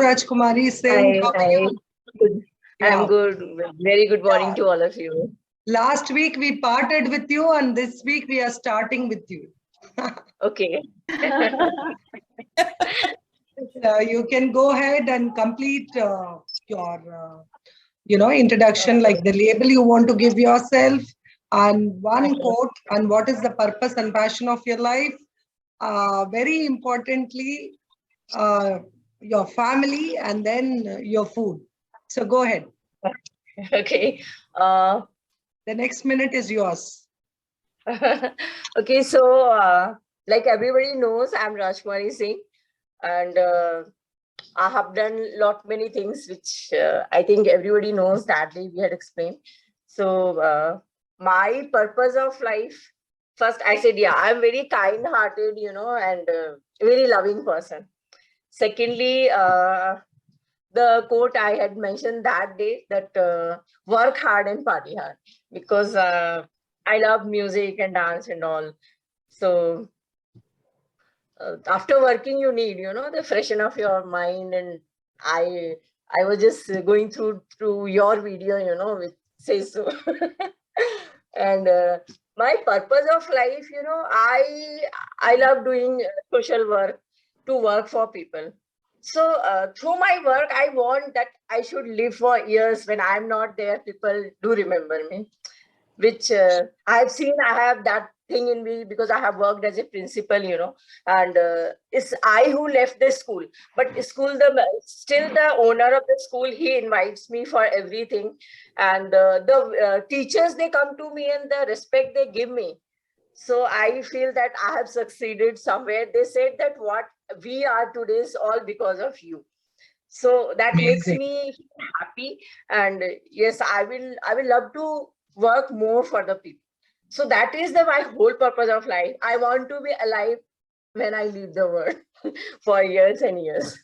Rajkumari Singh. Hi, How are hi. you? Good. I'm Yeah. good. Very good morning Yeah. to all of you. Last week we parted with you, and this week we are starting with you. Okay. You can go ahead and complete your introduction, like the label you want to give yourself, and one quote, and what is the purpose and passion of your life. Very importantly, your family, and then your food. So go ahead. Okay. Uh, The next minute is yours. okay. So, like everybody knows, I'm Rajkumari Singh, and I have done many things which I think everybody knows that we had explained. So, my purpose of life. First, I said, yeah, I'm very kind-hearted, and very loving person. Secondly, the quote I had mentioned that day, that work hard and party hard, because I love music and dance and all. So after working, you need, the freshen of your mind. And I was just going through your video, which says so. And my purpose of life, I love doing social work, to work for people. So through my work, I want that I should live for years. When I'm not there, people do remember me, which I've seen. I have that thing in me because I have worked as a principal, and it's I who left the school. But still the owner of the school, he invites me for everything. And the teachers, they come to me, and the respect they give me. So I feel that I have succeeded somewhere. They said that what we are today is all because of you. So that makes Amazing. me happy. And yes, I will love to work more for the people. So that is my whole purpose of life. I want to be alive when I leave the world for years and years.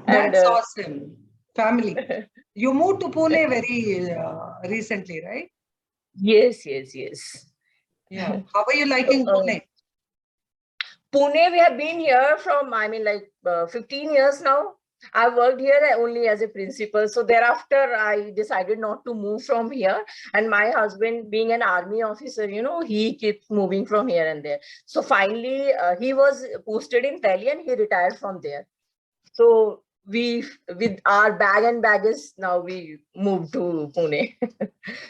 And That's awesome. Family. You moved to Pune very recently, right? yes. Yeah. How are you So, liking Pune? Pune, we have been here from, 15 years now. I worked here only as a principal. So thereafter, I decided not to move from here. And my husband, being an army officer, he keeps moving from here and there. So finally, he was posted in Delhi and he retired from there. So we, with our bag and baggage, now we moved to Pune.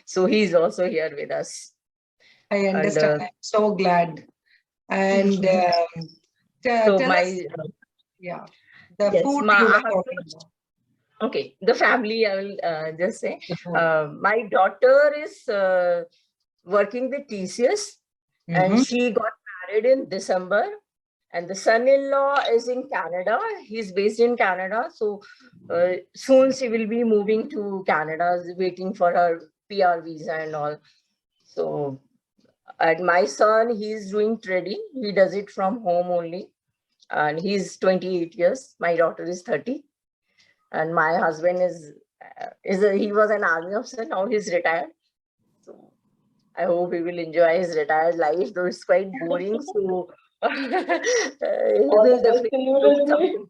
So he's also here with us. I And understand. I'm so glad. And so tell my, us, yeah, the yes, food my, you I were have talking to, about. okay, the family, I will just say, The food. my daughter is working with TCS, and she got married in December. And the son-in-law is in Canada. He's based in Canada. So soon she will be moving to Canada, waiting for her PR visa and all. So, and my son, he's doing trading. He does it from home only. And he's 28 years. My daughter is 30. And my husband he was an army officer. Now he's retired. So I hope he will enjoy his retired life, though it's quite boring. So he will definitely do something.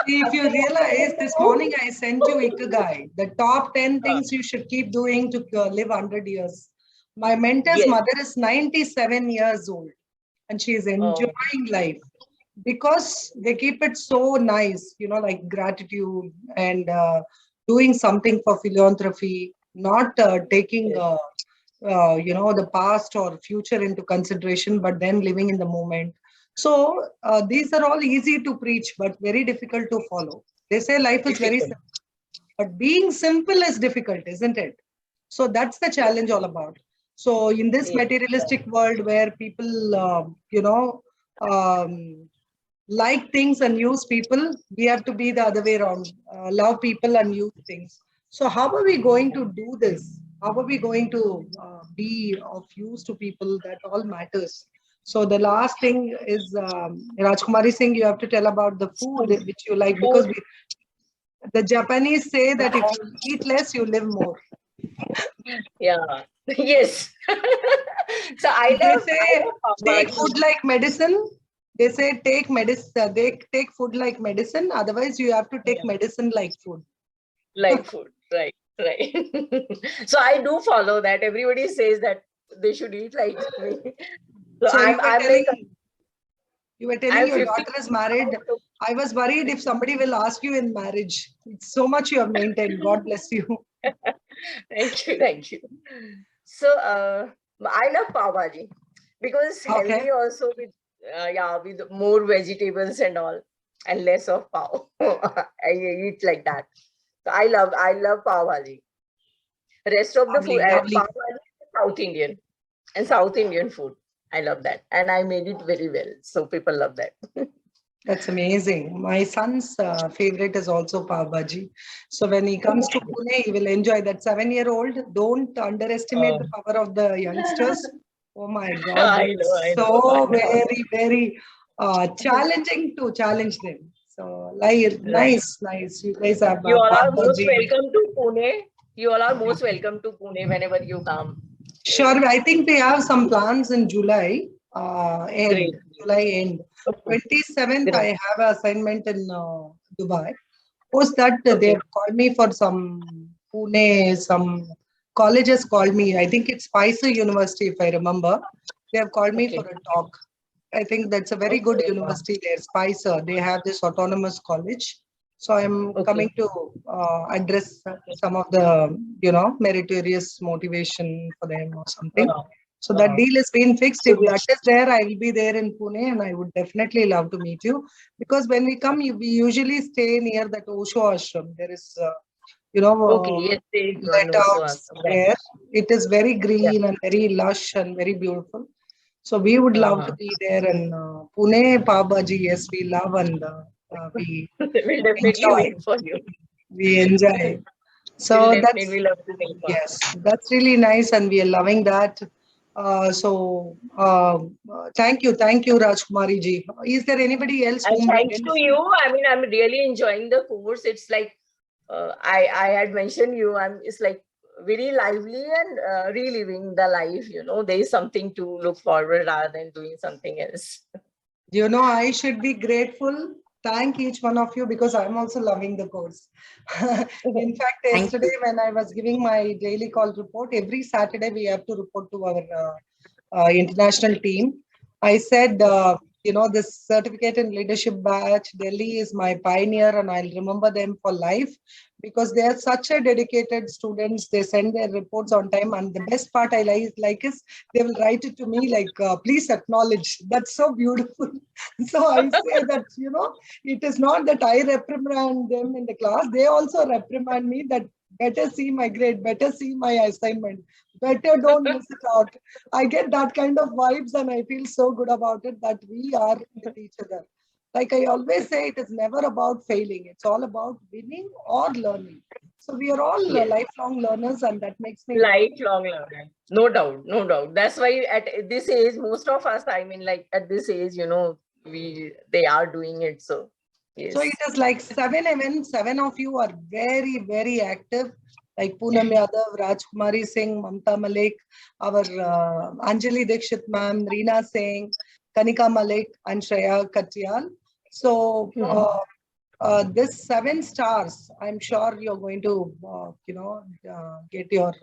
See, if you realize, this morning I sent you Ikigai, the top 10 things you should keep doing to live 100 years. My mentor's Yes. mother is 97 years old and she is enjoying life because they keep it so nice, like gratitude and doing something for philanthropy, not taking, the past or future into consideration, but then living in the moment. So these are all easy to preach, but very difficult to follow. They say life is very simple, but being simple is difficult, isn't it? So that's the challenge all about. So in this materialistic world where people, like things and use people, we have to be the other way around, love people and use things. So how are we going to do this? How are we going to be of use to people? That all matters. So the last thing is, Rajkumari Singh, you have to tell about the food which you like, because the Japanese say that if you eat less, you live more. Yeah. Yes. So They say take food like medicine They say take medicine, they take food like medicine. Otherwise, you have to take medicine like food. Like food, right, right. So I do follow that. Everybody says that they should eat like me. So So I'm like, you were telling I'm your 50. daughter is married. I was worried if somebody will ask you in marriage. It's so much you have maintained. God bless you. Thank you, thank you. So I love pav bhaji because it's Okay. healthy also with with more vegetables and all and less of pav. I eat like that. So I love pav bhaji. Rest of the food, Lovely, lovely. pav bhaji is South Indian and South Indian food. I love that, and I made it very well, so people love that. That's amazing. My son's favorite is also pav bhaji. So when he comes to Pune, he will enjoy that 7-year-old. Don't underestimate Oh. the power of the youngsters. Oh my God, I know, it's I know, I so know. very, very challenging to challenge them. So like, Right. nice, nice. You guys have You all pav are most bhaji. welcome to Pune. You all are most welcome to Pune whenever you come. Sure, I think we have some plans in July end. Great. July end. Okay. 27th, I Great. have an assignment in Dubai. Post that they Okay. have called me for some Pune, some colleges called me. I think it's Spicer University, if I remember. They have called me for Okay. a talk. I think that's a very good Okay. Wow. university there, Spicer. They have this autonomous college. So I'm Okay. coming to address Okay. some of the, meritorious motivation for them or something. Wow. So that Wow. deal has been fixed. So If that which is there, I will be there in Pune and I would definitely love to meet you. Because when we come, we usually stay near that Osho ashram. There is, okay, yes, there is one let also outs awesome. Right. there. It is very Yeah. green and very lush and very beautiful. So we would love to Uh-huh. be there. And Pune, Pav Bhaji, yes, we love and we We'll definitely enjoy. wait for you. We enjoy. We'll So that's, definitely love to wait for you. yes, that's really nice, and we are loving that. Thank you, Rajkumari ji. Is there anybody else And whom we thanks didn't? to you. I mean, I'm really enjoying the course. It's like I had mentioned you. It's like very lively and reliving the life. There is something to look forward rather than doing something else. I should be grateful. Thank each one of you because I'm also loving the course. In fact, Thank yesterday you. when I was giving my daily call report, every Saturday we have to report to our international team. I said, this certificate in leadership batch, Delhi is my pioneer and I'll remember them for life because they are such a dedicated students. They send their reports on time. And the best part I like is they will write it to me like, please acknowledge. That's so beautiful. So I say that, it is not that I reprimand them in the class. They also reprimand me that better see my grade, better see my assignment, better don't miss it out. I get that kind of vibes and I feel so good about it that we are with each other. Like I always say, it is never about failing. It's all about winning or learning. So we are all Yes. lifelong learners and that makes me Lifelong learner. No doubt, no doubt. That's why at this age, most of us, I mean, like at this age, they are doing it. So So yes. it is like 7 events. 7 of you are very, very active. Like Poonam Yadav, Rajkumari Singh, Mamta Malik, our Anjali Dikshit ma'am, Reena Singh, Kanika Malik, and Shreya Katyal. So this 7 stars, I'm sure you're going to, get your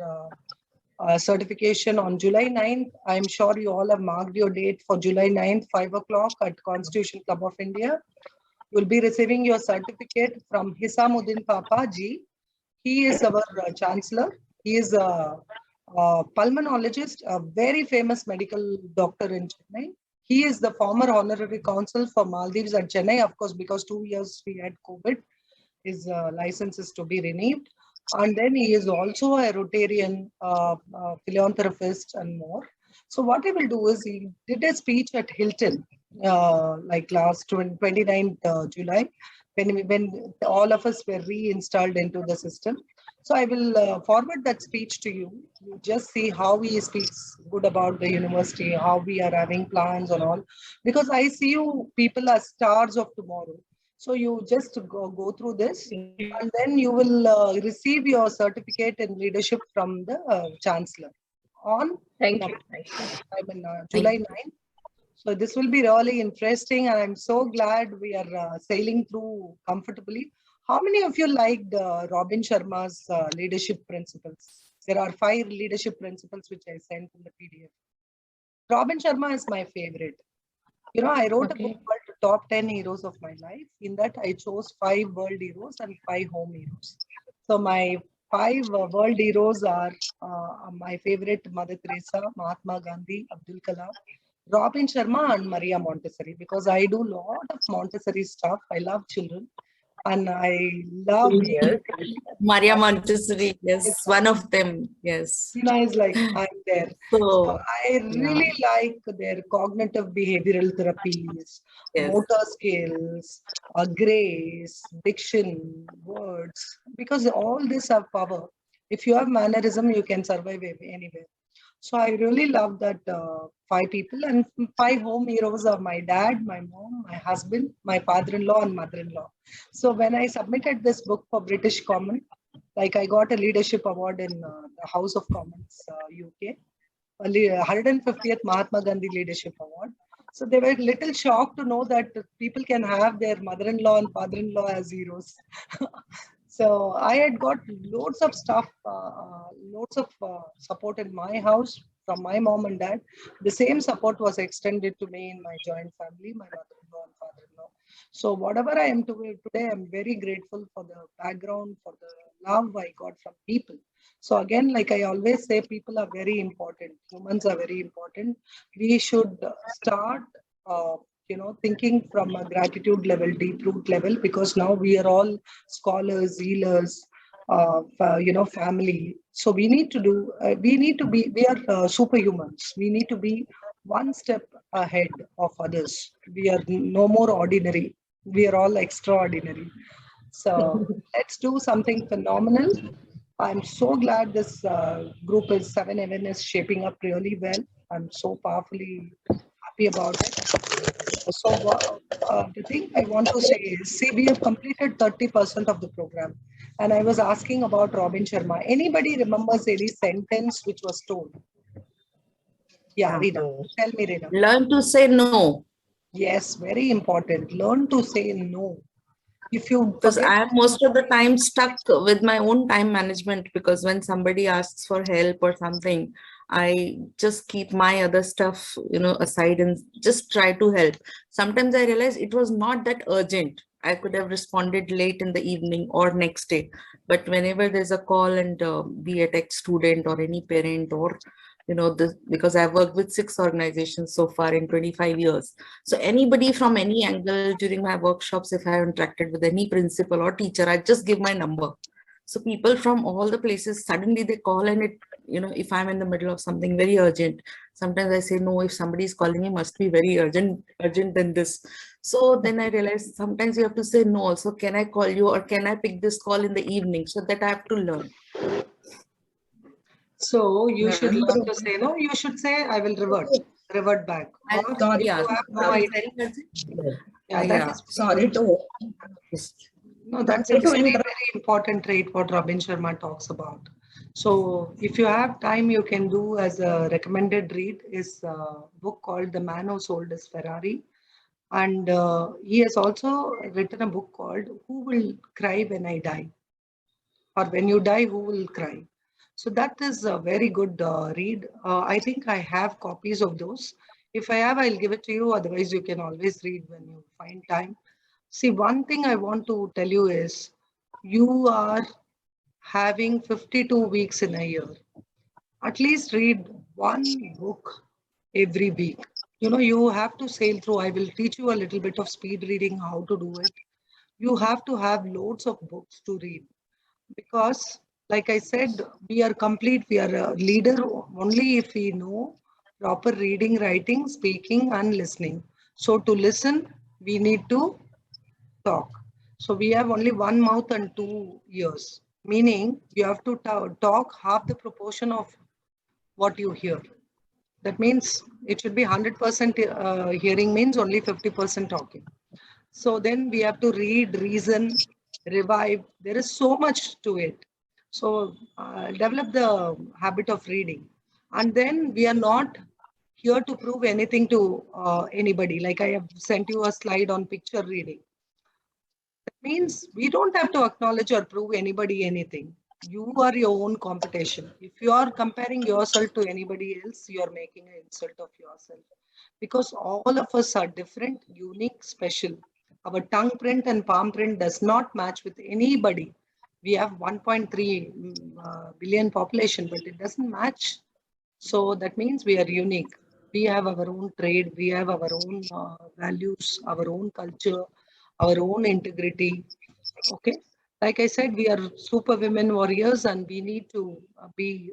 certification on July 9th. I'm sure you all have marked your date for July 9th, 5 o'clock at Constitution Club of India. You will be receiving your certificate from Hisamuddin Papa Ji. He is our chancellor. He is a pulmonologist, a very famous medical doctor in Chennai. He is the former honorary consul for Maldives at Chennai, of course, because 2 years we had COVID. His license is to be renewed. And then he is also a Rotarian philanthropist and more. So what he will do is he did a speech at Hilton, like last 29th July, when all of us were reinstalled into the system. So I will forward that speech to you. You just see how he speaks good about the university, how we are having plans and all. Because I see you people as stars of tomorrow. So you just go through this and then you will receive your certificate in leadership from the chancellor on Thank you. Thank you. July Thank you. 9th. So this will be really interesting, and I'm so glad we are sailing through comfortably. How many of you liked Robin Sharma's leadership principles? There are 5 leadership principles which I sent in the PDF. Robin Sharma is my favorite. You know, I wrote a book called Top 10 Heroes of My Life. In that, I chose 5 world heroes and 5 home heroes. So my 5 world heroes are my favorite Mother Teresa, Mahatma Gandhi, Abdul Kalam, Robin Sharma, and Maria Montessori, because I do a lot of Montessori stuff. I love children and I love being Yes. Maria Montessori, yes, one of them, yes. nice, like I'm there. So So, I really like their cognitive behavioral therapies, yes. motor skills, grace, diction, words, because all this have power. If you have mannerism, you can survive anywhere. So I really love that 5 people, and 5 home heroes are my dad, my mom, my husband, my father-in-law, and mother-in-law. So when I submitted this book for British Common, like I got a leadership award in the House of Commons, UK, 150th Mahatma Gandhi Leadership Award. So they were little shocked to know that people can have their mother-in-law and father-in-law as heroes. So I had got loads of stuff, loads of support in my house from my mom and dad. The same support was extended to me in my joint family, my mother-in-law and father-in-law. So whatever I am today, I'm very grateful for the background, for the love I got from people. So again, like I always say, people are very important. Humans are very important. We should start, thinking from a gratitude level, deep root level, because now we are all scholars, healers, family. So we need to do, we are superhumans. We need to be one step ahead of others. We are no more ordinary. We are all extraordinary. So let's do something phenomenal. I'm so glad this group is 7-Eleven is shaping up really well. I'm so powerfully happy about it. So the thing I want to say is, see, we have completed 30% of the program. And I was asking about Robin Sharma. Anybody remembers any sentence which was told? Yeah, Rina. Tell me, Rina. Learn to say no. Yes, very important. Learn to say no. If you Because forget, I am most of the time stuck with my own time management, because when somebody asks for help or something, I just keep my other stuff, aside and just try to help. Sometimes I realize it was not that urgent. I could have responded late in the evening or next day. But whenever there's a call, and be it ex-student or any parent, or because I've worked with 6 organizations so far in 25 years. So anybody from any angle during my workshops, if I have interacted with any principal or teacher, I just give my number. So people from all the places, suddenly they call, and if I'm in the middle of something very urgent, sometimes I say, no, if somebody is calling me, must be very urgent than this. So then I realize sometimes you have to say no also. Can I call you, or can I pick this call in the evening? So that I have to learn. so you should learn to say no. You should say, I will revert back. Or if Yeah, you have no idea, very urgent. yeah, that is Sorry to no, that's a very, very important trait what Robin Sharma talks about. So if you have time, you can do as a recommended read is a book called The Man Who Sold His Ferrari. And he has also written a book called Who Will Cry When I Die? Or When You Die, Who Will Cry? So that is a very good read. I think I have copies of those. If I have, I'll give it to you. Otherwise, you can always read when you find time. See, one thing I want to tell you is you are having 52 weeks in a year. At least read one book every week. You have to sail through. I will teach you a little bit of speed reading, how to do it. You have to have loads of books to read because, like I said, we are complete. We are a leader only if we know proper reading, writing, speaking, and listening. So, to listen, we need to talk. So we have only one mouth and 2 ears, meaning you have to talk half the proportion of what you hear. That means it should be 100% hearing means only 50% talking. So then we have to read, reason, revive. There is so much to it. So develop the habit of reading. And then we are not here to prove anything to anybody. Like I have sent you a slide on picture reading. That means we don't have to acknowledge or prove anybody anything. You are your own competition. If you are comparing yourself to anybody else, you are making an insult of yourself. Because all of us are different, unique, special. Our tongue print and palm print does not match with anybody. We have 1.3 billion population, but it doesn't match. So that means we are unique. We have our own trade, we have our own values, our own culture, our own integrity. Okay. Like I said, we are super women warriors and we need to be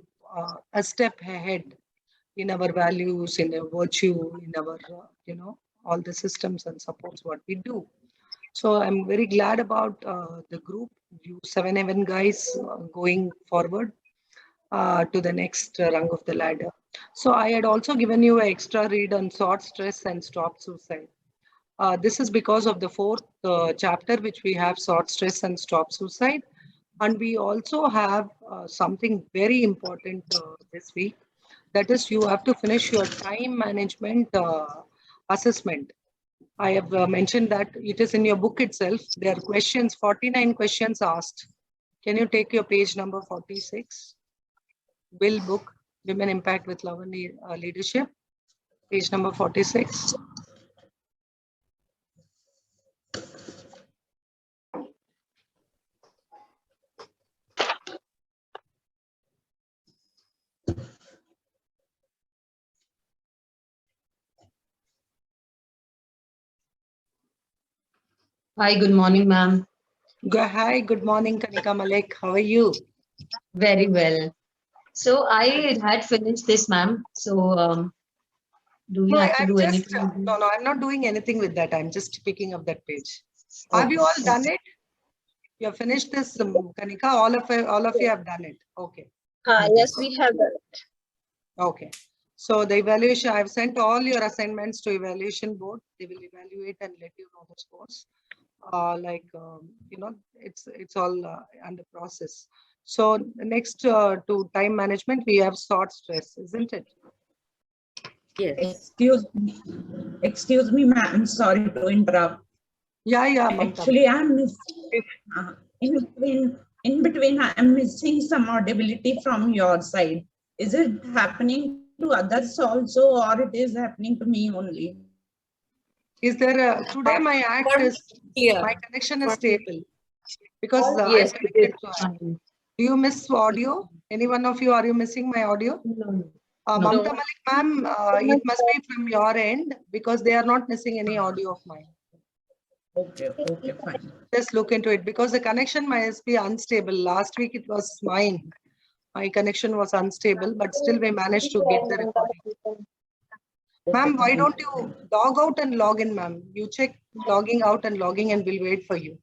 a step ahead in our values, in our virtue, in our, all the systems and supports what we do. So I'm very glad about the group, you 7 guys going forward to the next rung of the ladder. So I had also given you an extra read on sort, stress and stop suicide. This is because of the fourth chapter, which we have sort, stress and stop suicide. And we also have something very important this week. That is, you have to finish your time management assessment. I have mentioned that it is in your book itself. There are questions, 49 questions asked. Can you take your page number 46? Will book, Women Impact with Love and Leadership, page number 46. Hi, good morning, ma'am. Hi, good morning, Kanika Malek. How are you? Very well. So I had finished this, ma'am. So do we have to do anything? No, I'm not doing anything with that. I'm just picking up that page. Have you all done it? You have finished this, Kanika? All of you have done it. Okay. Yes, we have done it. Okay. So the evaluation, I've sent all your assignments to evaluation board. They will evaluate and let you know the scores. It's all under process. So next to time management, we have sort stress, isn't it? Yes. Excuse me, ma'am. Sorry to interrupt. Yeah. Actually, I'm missing in between. I'm missing some audibility from your side. Is it happening to others also, or it is happening to me only? Is there today my connection is stable because Yes, do you miss audio? Any one of you, are you missing my audio? No. Mamta Malik ma'am, it must be from your end because they are not missing any audio of mine. Okay, fine. Just look into it because the connection must be unstable. Last week it was mine. My connection was unstable, but still we managed to get the recording. Ma'am, why don't you log out and log in, ma'am? You check logging out and logging and we'll wait for you.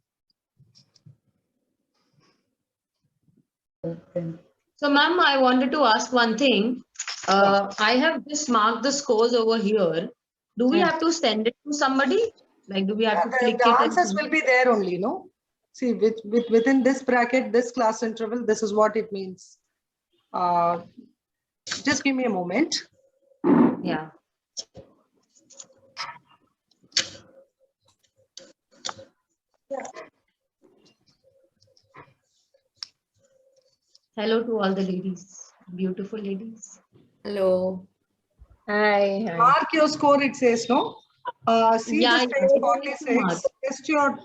Okay. So, ma'am, I wanted to ask one thing. I have just marked the scores over here. Do we have to send it to somebody? Like, do we have to click the it? answers will be there only, no? See, within this bracket, this class interval, this is what it means. Just give me a moment. Yeah. Hello to all the ladies, beautiful ladies. Hello. Hi. Mark your score, it says, no? See Yeah, this page 46, test your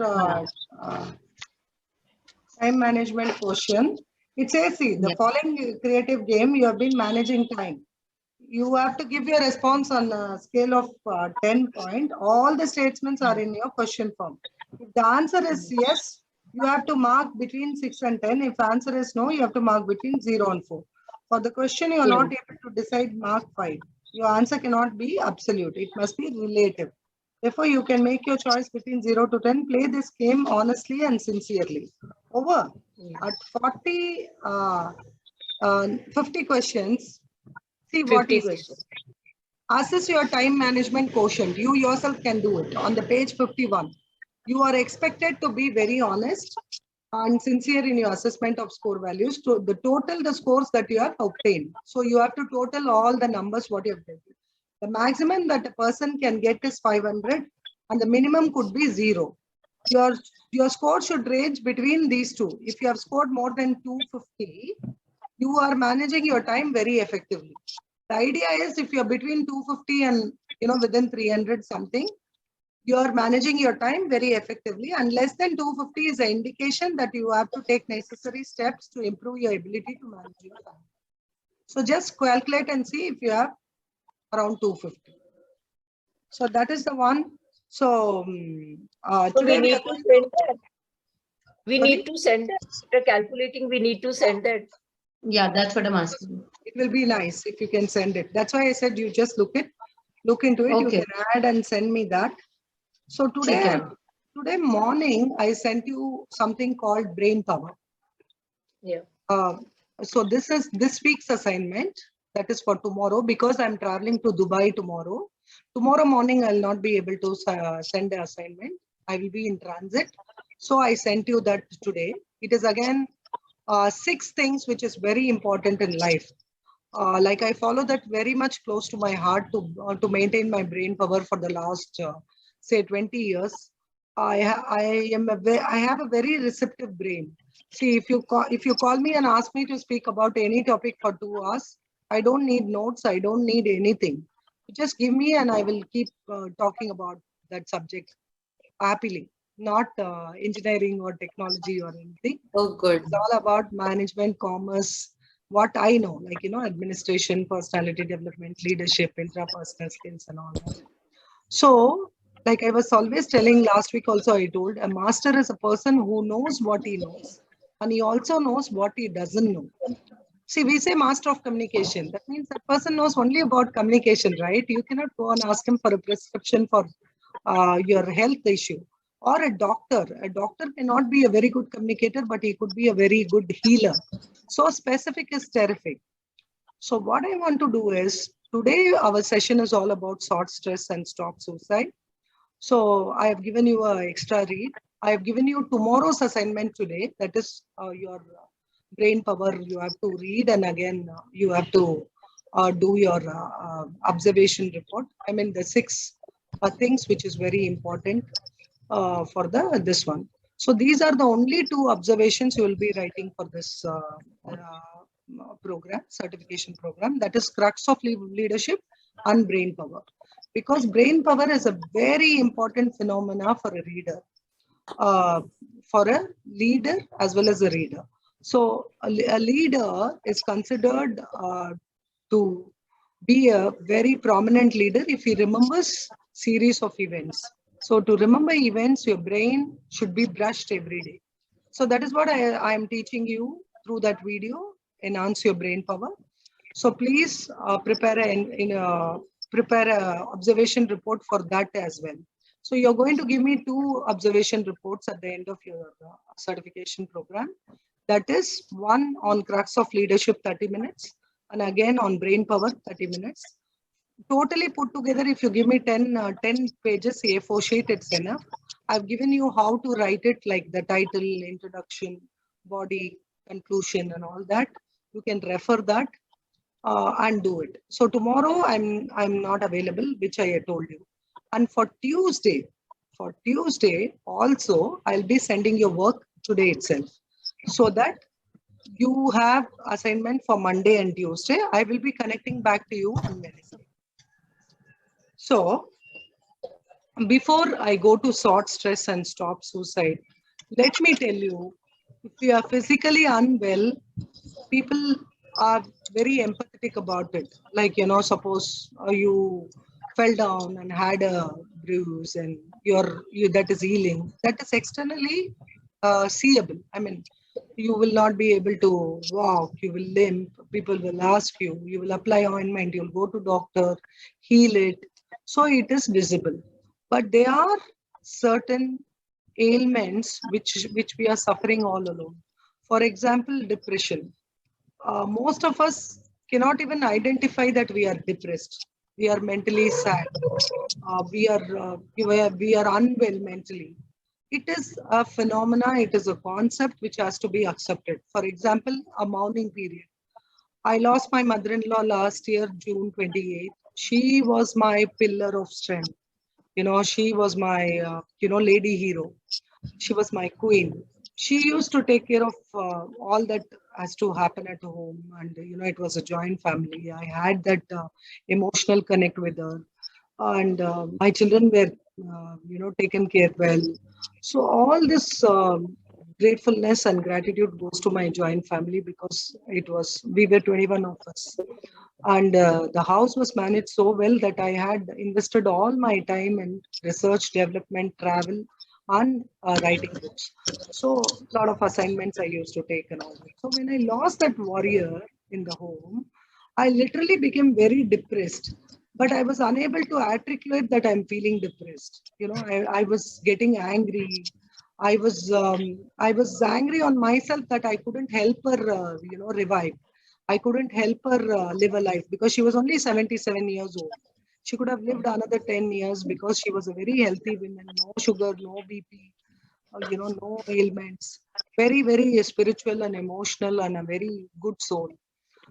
time management question. It says, see, the following creative game, you have been managing time. You have to give your response on a scale of 10 point. All the statements are in your question form. If the answer is yes, you have to mark between 6 and 10. If answer is no, you have to mark between 0 and 4. For the question, you are not able to decide, mark 5. Your answer cannot be absolute. It must be relative. Therefore, you can make your choice between 0 to 10. Play this game honestly and sincerely. Over. At 50 questions, see what is questions. Assess your time management quotient. You yourself can do it. On the page 51, you are expected to be very honest and sincere in your assessment of score values. To the scores that you have obtained. So you have to total all the numbers what you have done. The maximum that a person can get is 500 and the minimum could be 0. Your score should range between these two. If you have scored more than 250, you are managing your time very effectively. The idea is if you're between 250 and within 300 something, you are managing your time very effectively, and less than 250 is an indication that you have to take necessary steps to improve your ability to manage your time. So just calculate and see if you have around 250. So that is the one. So today we need to send that. We need to send that. After calculating, we need to send that. Yeah, that's what I'm asking. It will be nice if you can send it. That's why I said you just look into it. Okay. You can add and send me that. So today morning, I sent you something called brain power. Yeah. So this is this week's assignment. That is for tomorrow because I'm traveling to Dubai tomorrow. Tomorrow morning, I'll not be able to send the assignment. I will be in transit. So I sent you that today. It is again 6 things which is very important in life. Like I follow that very much close to my heart to maintain my brain power for the last say 20 years. I have a very receptive brain. See, if you call me and ask me to speak about any topic for 2 hours, I don't need notes. I don't need anything. Just give me and I will keep talking about that subject happily. Not engineering or technology or anything. Oh, good. It's all about management, commerce, what I know, like, administration, personality development, leadership, intrapersonal skills and all that. So, like I was always telling last week also, I told a master is a person who knows what he knows and he also knows what he doesn't know. See, we say master of communication. That means that person knows only about communication, right? You cannot go and ask him for a prescription for your health issue. Or a doctor. A doctor cannot be a very good communicator, but he could be a very good healer. So specific is terrific. So what I want to do is, today our session is all about sort stress and stop suicide. So I have given you an extra read. I have given you tomorrow's assignment today. That is your brain power. You have to read and again you have to do your observation report. I mean the 6 things which is very important for this one. So these are the only 2 observations you will be writing for this program, certification program, that is crux of leadership and brain power. Because brain power is a very important phenomena for a reader, for a leader as well as a reader. So a leader is considered to be a very prominent leader if he remembers series of events. So to remember events, your brain should be brushed every day. So that is what I am teaching you through that video, enhance your brain power. So please prepare a observation report for that as well. So you're going to give me 2 observation reports at the end of your certification program. That is one on crux of leadership, 30 minutes, and again on brain power, 30 minutes. Totally put together, if you give me 10 pages A4 sheet, it's enough. I've given you how to write it, like the title, introduction, body, conclusion, and all that. You can refer that and do it. So tomorrow I'm not available, which I had told you. And for Tuesday also, I'll be sending your work today itself, so that you have assignment for Monday and Tuesday. I will be connecting back to you on Wednesday. So before I go to sort stress and stop suicide, let me tell you, if you are physically unwell, people are very empathetic about it. Like, suppose you fell down and had a bruise and that is healing. That is externally seeable. I mean, you will not be able to walk, you will limp, people will ask you, you will apply ointment, you'll go to doctor, heal it. So it is visible. But there are certain ailments which we are suffering all alone. For example, depression. Most of us cannot even identify that we are depressed. We are mentally sad. We are unwell mentally. It is a phenomena. It is a concept which has to be accepted. For example, a mourning period. I lost my mother-in-law last year, June 28th. She was my pillar of strength. She was my, lady hero. She was my queen. She used to take care of all that has to happen at home. And, it was a joint family. I had that emotional connect with her. And my children were, taken care well. So all this gratefulness and gratitude goes to my joint family because we were 21 of us. And the house was managed so well that I had invested all my time in research, development, travel, and writing books. So a lot of assignments I used to take and all that. So when I lost that warrior in the home, I literally became very depressed. But I was unable to articulate that I'm feeling depressed. I was getting angry. I was angry on myself that I couldn't help her, revive. I couldn't help her live a life because she was only 77 years old. She could have lived another 10 years because she was a very healthy woman, no sugar, no BP, no ailments, very, very spiritual and emotional and a very good soul.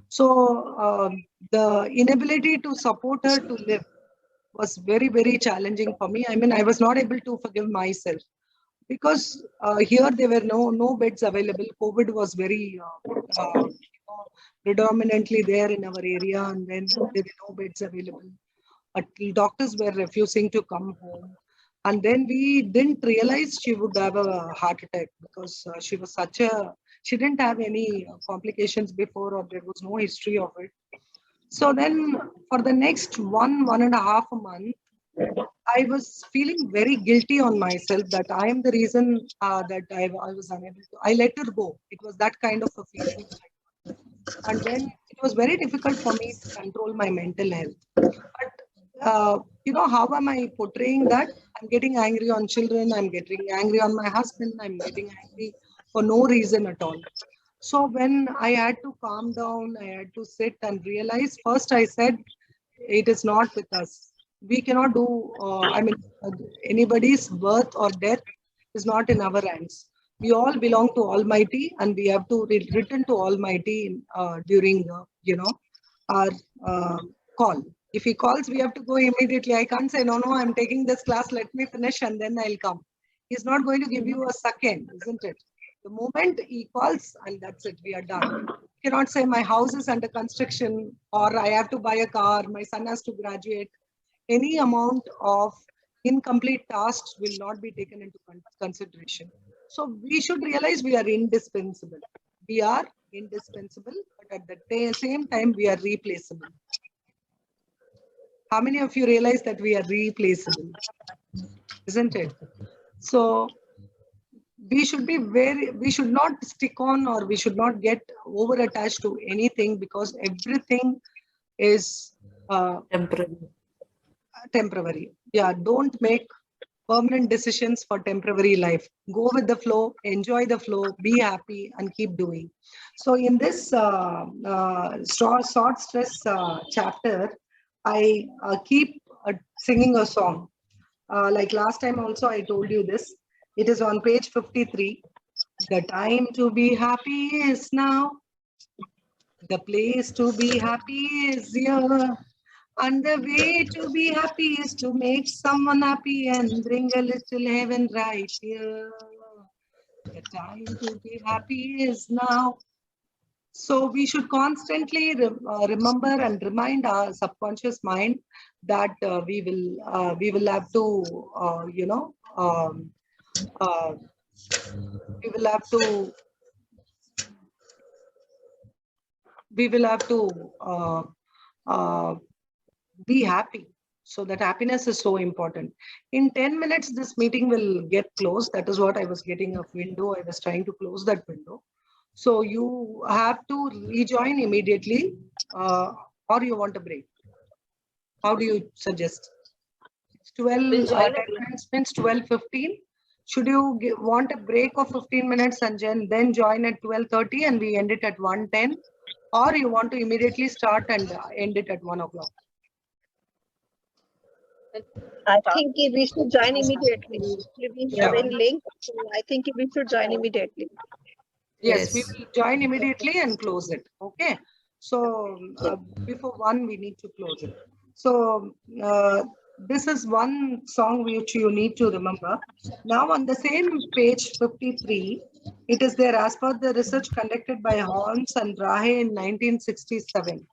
So the inability to support her to live was very, very challenging for me. I mean, I was not able to forgive myself because here there were no beds available. COVID was very predominantly there in our area, and then there were no beds available. But doctors were refusing to come home. And then we didn't realize she would have a heart attack because she didn't have any complications before, or there was no history of it. So then for the next 1.5 months, I was feeling very guilty on myself that I am the reason that I was unable to. I let her go. It was that kind of a feeling. And then it was very difficult for me to control my mental health. But, how am I portraying that? I'm getting angry on children. I'm getting angry on my husband. I'm getting angry for no reason at all. So when I had to calm down, I had to sit and realize, first I said, it is not with us. We cannot do, anybody's birth or death is not in our hands. We all belong to Almighty, and we have to return to Almighty during, our call. If he calls, we have to go immediately. I can't say, no, I'm taking this class, let me finish and then I'll come. He's not going to give you a second, isn't it? The moment he calls, and that's it, we are done. You cannot say my house is under construction, or I have to buy a car, my son has to graduate. Any amount of incomplete tasks will not be taken into consideration. So we should realize we are indispensable. We are indispensable, but at the same time, we are replaceable. How many of you realize that we are replaceable? Isn't it? So we should not stick on, or we should not get over attached to anything, because everything is temporary. Yeah, don't make permanent decisions for temporary life. Go with the flow, enjoy the flow, be happy, and keep doing. So in this short stress chapter, I keep singing a song. Like last time also I told you this. It is on page 53. The time to be happy is now. The place to be happy is here. And the way to be happy is to make someone happy and bring a little heaven right here. The time to be happy is now. So we should constantly remember and remind our subconscious mind that we will have to, we will have to be happy. So that happiness is so important. In 10 minutes, this meeting will get closed. That is what I was getting a window. I was trying to close that window. So you have to rejoin immediately, or you want a break. How do you suggest? It's 12, 10 minutes means 12:15. Should you want a break of 15 minutes and then join at 12:30 and we end it at 1:10? Or you want to immediately start and end it at 1 o'clock? I think we should join immediately. We have a link. So I think we should join immediately. Yes, we will join immediately and close it. Okay. So before 1, we need to close it. So this is one song which you need to remember. Now on the same page 53, it is there as per the research conducted by Hans and Rahe in 1967.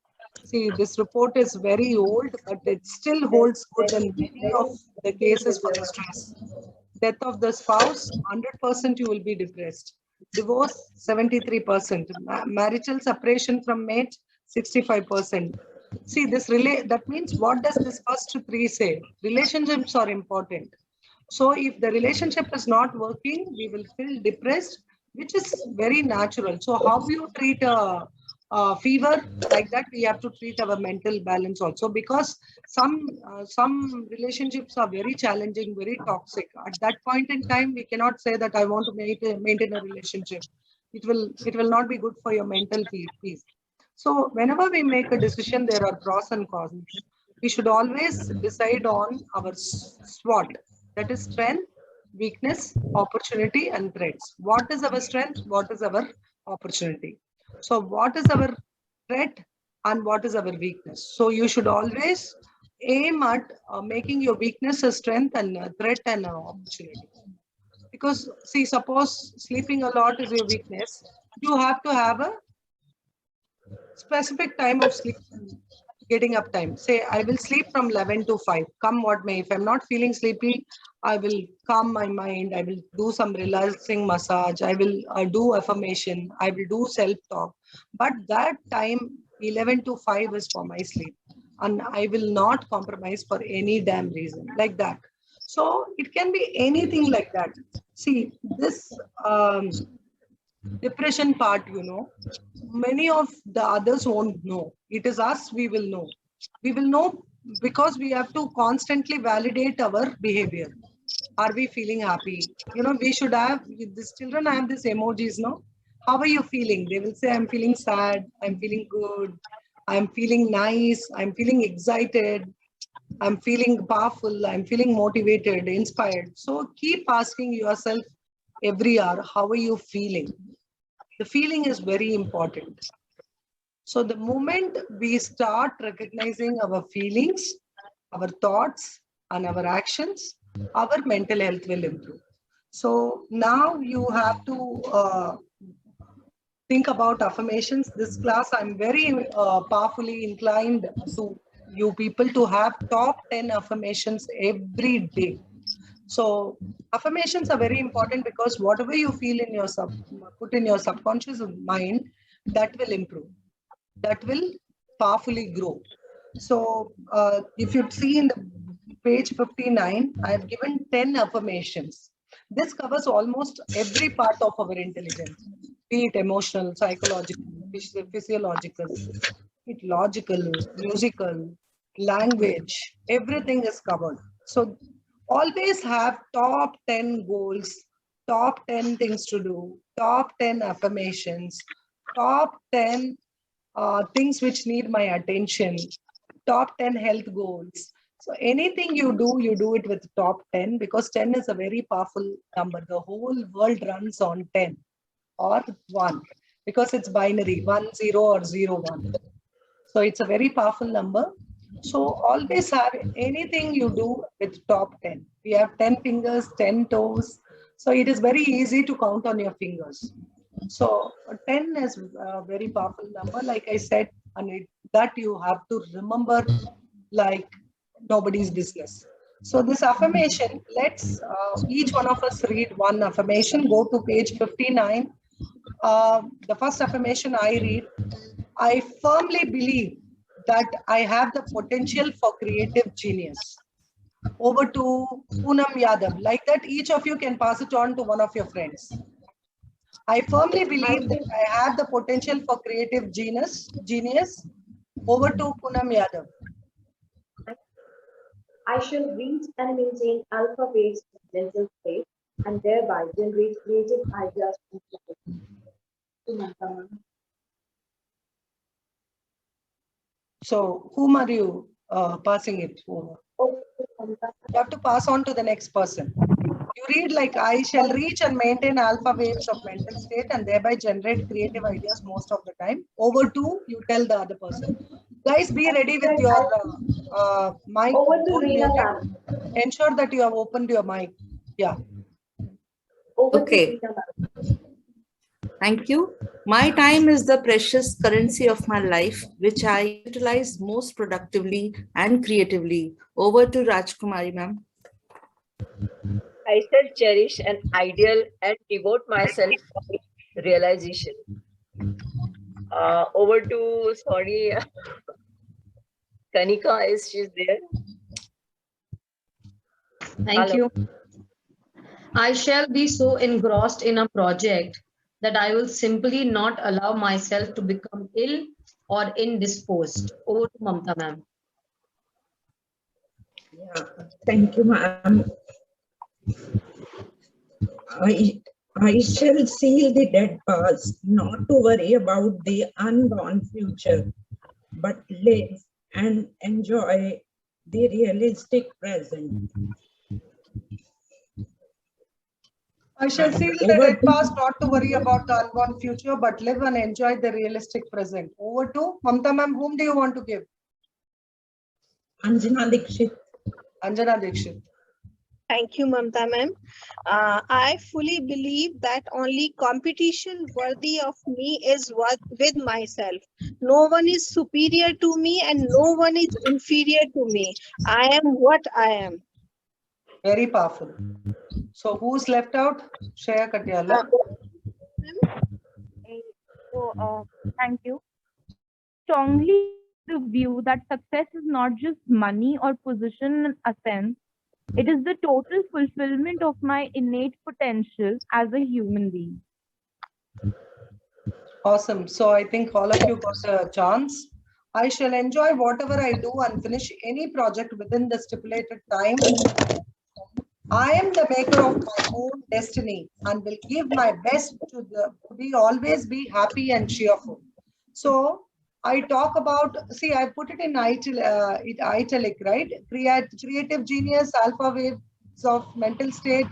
See, this report is very old, but it still holds good in many of the cases for the stress. Death of the spouse, 100% you will be depressed. Divorce, 73%. Marital separation from mate, 65%. See, that means what does this first three say? Relationships are important. So if the relationship is not working, we will feel depressed, which is very natural. So how you treat a fever, like that we have to treat our mental balance also, because some relationships are very challenging, very toxic. At that point in time, we cannot say that I want to maintain a relationship. It will not be good for your mental peace. So whenever we make a decision, there are pros and cons. We should always decide on our SWOT, that is strength, weakness, opportunity, and threats. What is our strength? What is our opportunity? So what is our threat and what is our weakness? So you should always aim at making your weakness a strength and a threat and an opportunity. Because see, suppose sleeping a lot is your weakness, you have to have a specific time of sleep, getting up time. Say, I will sleep from 11 to 5, come what may. If I'm not feeling sleepy, I will calm my mind. I will do some relaxing massage. I will do affirmation. I will do self-talk. But that time, 11 to 5 is for my sleep. And I will not compromise for any damn reason like that. So it can be anything like that. See, this depression part, many of the others won't know. It is us, we will know. We will know because we have to constantly validate our behavior. Are we feeling happy? We should have, these children have these emojis, no? How are you feeling? They will say, I'm feeling sad, I'm feeling good, I'm feeling nice, I'm feeling excited, I'm feeling powerful, I'm feeling motivated, inspired. So keep asking yourself every hour, how are you feeling? The feeling is very important. So the moment we start recognizing our feelings, our thoughts, and our actions, our mental health will improve. So now you have to think about affirmations. This class, I'm very powerfully inclined to you people to have top 10 affirmations every day. So affirmations are very important because whatever you feel in your put in your subconscious mind, that will improve. That will powerfully grow. So if you see in the page 59, I have given 10 affirmations. This covers almost every part of our intelligence, be it emotional, psychological, physiological, logical, musical, language, everything is covered. So always have top 10 goals, top 10 things to do, top 10 affirmations, top 10 things which need my attention, top 10 health goals. So anything you do it with top 10 because 10 is a very powerful number. The whole world runs on 10 or 1 because it's binary, 1, 0 or 0, 1. So it's a very powerful number. So always have anything you do with top 10. We have 10 fingers, 10 toes. So it is very easy to count on your fingers. So 10 is a very powerful number. Like I said, and that you have to remember like nobody's business. So this affirmation, let's each one of us read one affirmation. Go to page 59. The first affirmation I read, I firmly believe that I have the potential for creative genius. Over to Poonam Yadav. Like that, each of you can pass it on to one of your friends. I firmly believe that I have the potential for creative genius. Over to Poonam Yadav. I shall reach and maintain alpha waves of mental state and thereby generate creative ideas from life. So, whom are you passing it over? You have to pass on to the next person. You read like, I shall reach and maintain alpha waves of mental state and thereby generate creative ideas most of the time. Over to, you tell the other person. Guys, be ready with your mic. Over to Don't Reena mute ma'am. it. Ensure that you have opened your mic. Yeah. Over Okay. to Reena ma'am. Thank you. My time is the precious currency of my life, which I utilize most productively and creatively. Over to Rajkumari, ma'am. I shall cherish an ideal and devote myself for its realization. Over to, sorry, Kanika, is she there? Thank Hello. you. I shall be so engrossed in a project that I will simply not allow myself to become ill or indisposed. Over to Mamta ma'am. Yeah, thank you, ma'am. I shall seal the dead past, not to worry about the unborn future, but live and enjoy the realistic present. I shall seal the Over dead past, not to worry about the unborn future, but live and enjoy the realistic present. Over to Mamta ma'am. Whom do you want to give? Anjana Dikshit. Anjana Dikshit. Thank you, Mamta ma'am. I fully believe that only competition worthy of me is with myself. No one is superior to me and no one is inferior to me. I am what I am. Very powerful. So who's left out? Shreya Katyala. Thank you. Strongly the view that success is not just money or position in a sense, it is the total fulfillment of my innate potential as a human being. Awesome. So I think all of you got a chance. I shall enjoy whatever I do and finish any project within the stipulated time. I am the maker of my own destiny and will give my best to always be happy and cheerful. So I talk about, see, I put it in italic, right? Creative genius, alpha waves of mental state,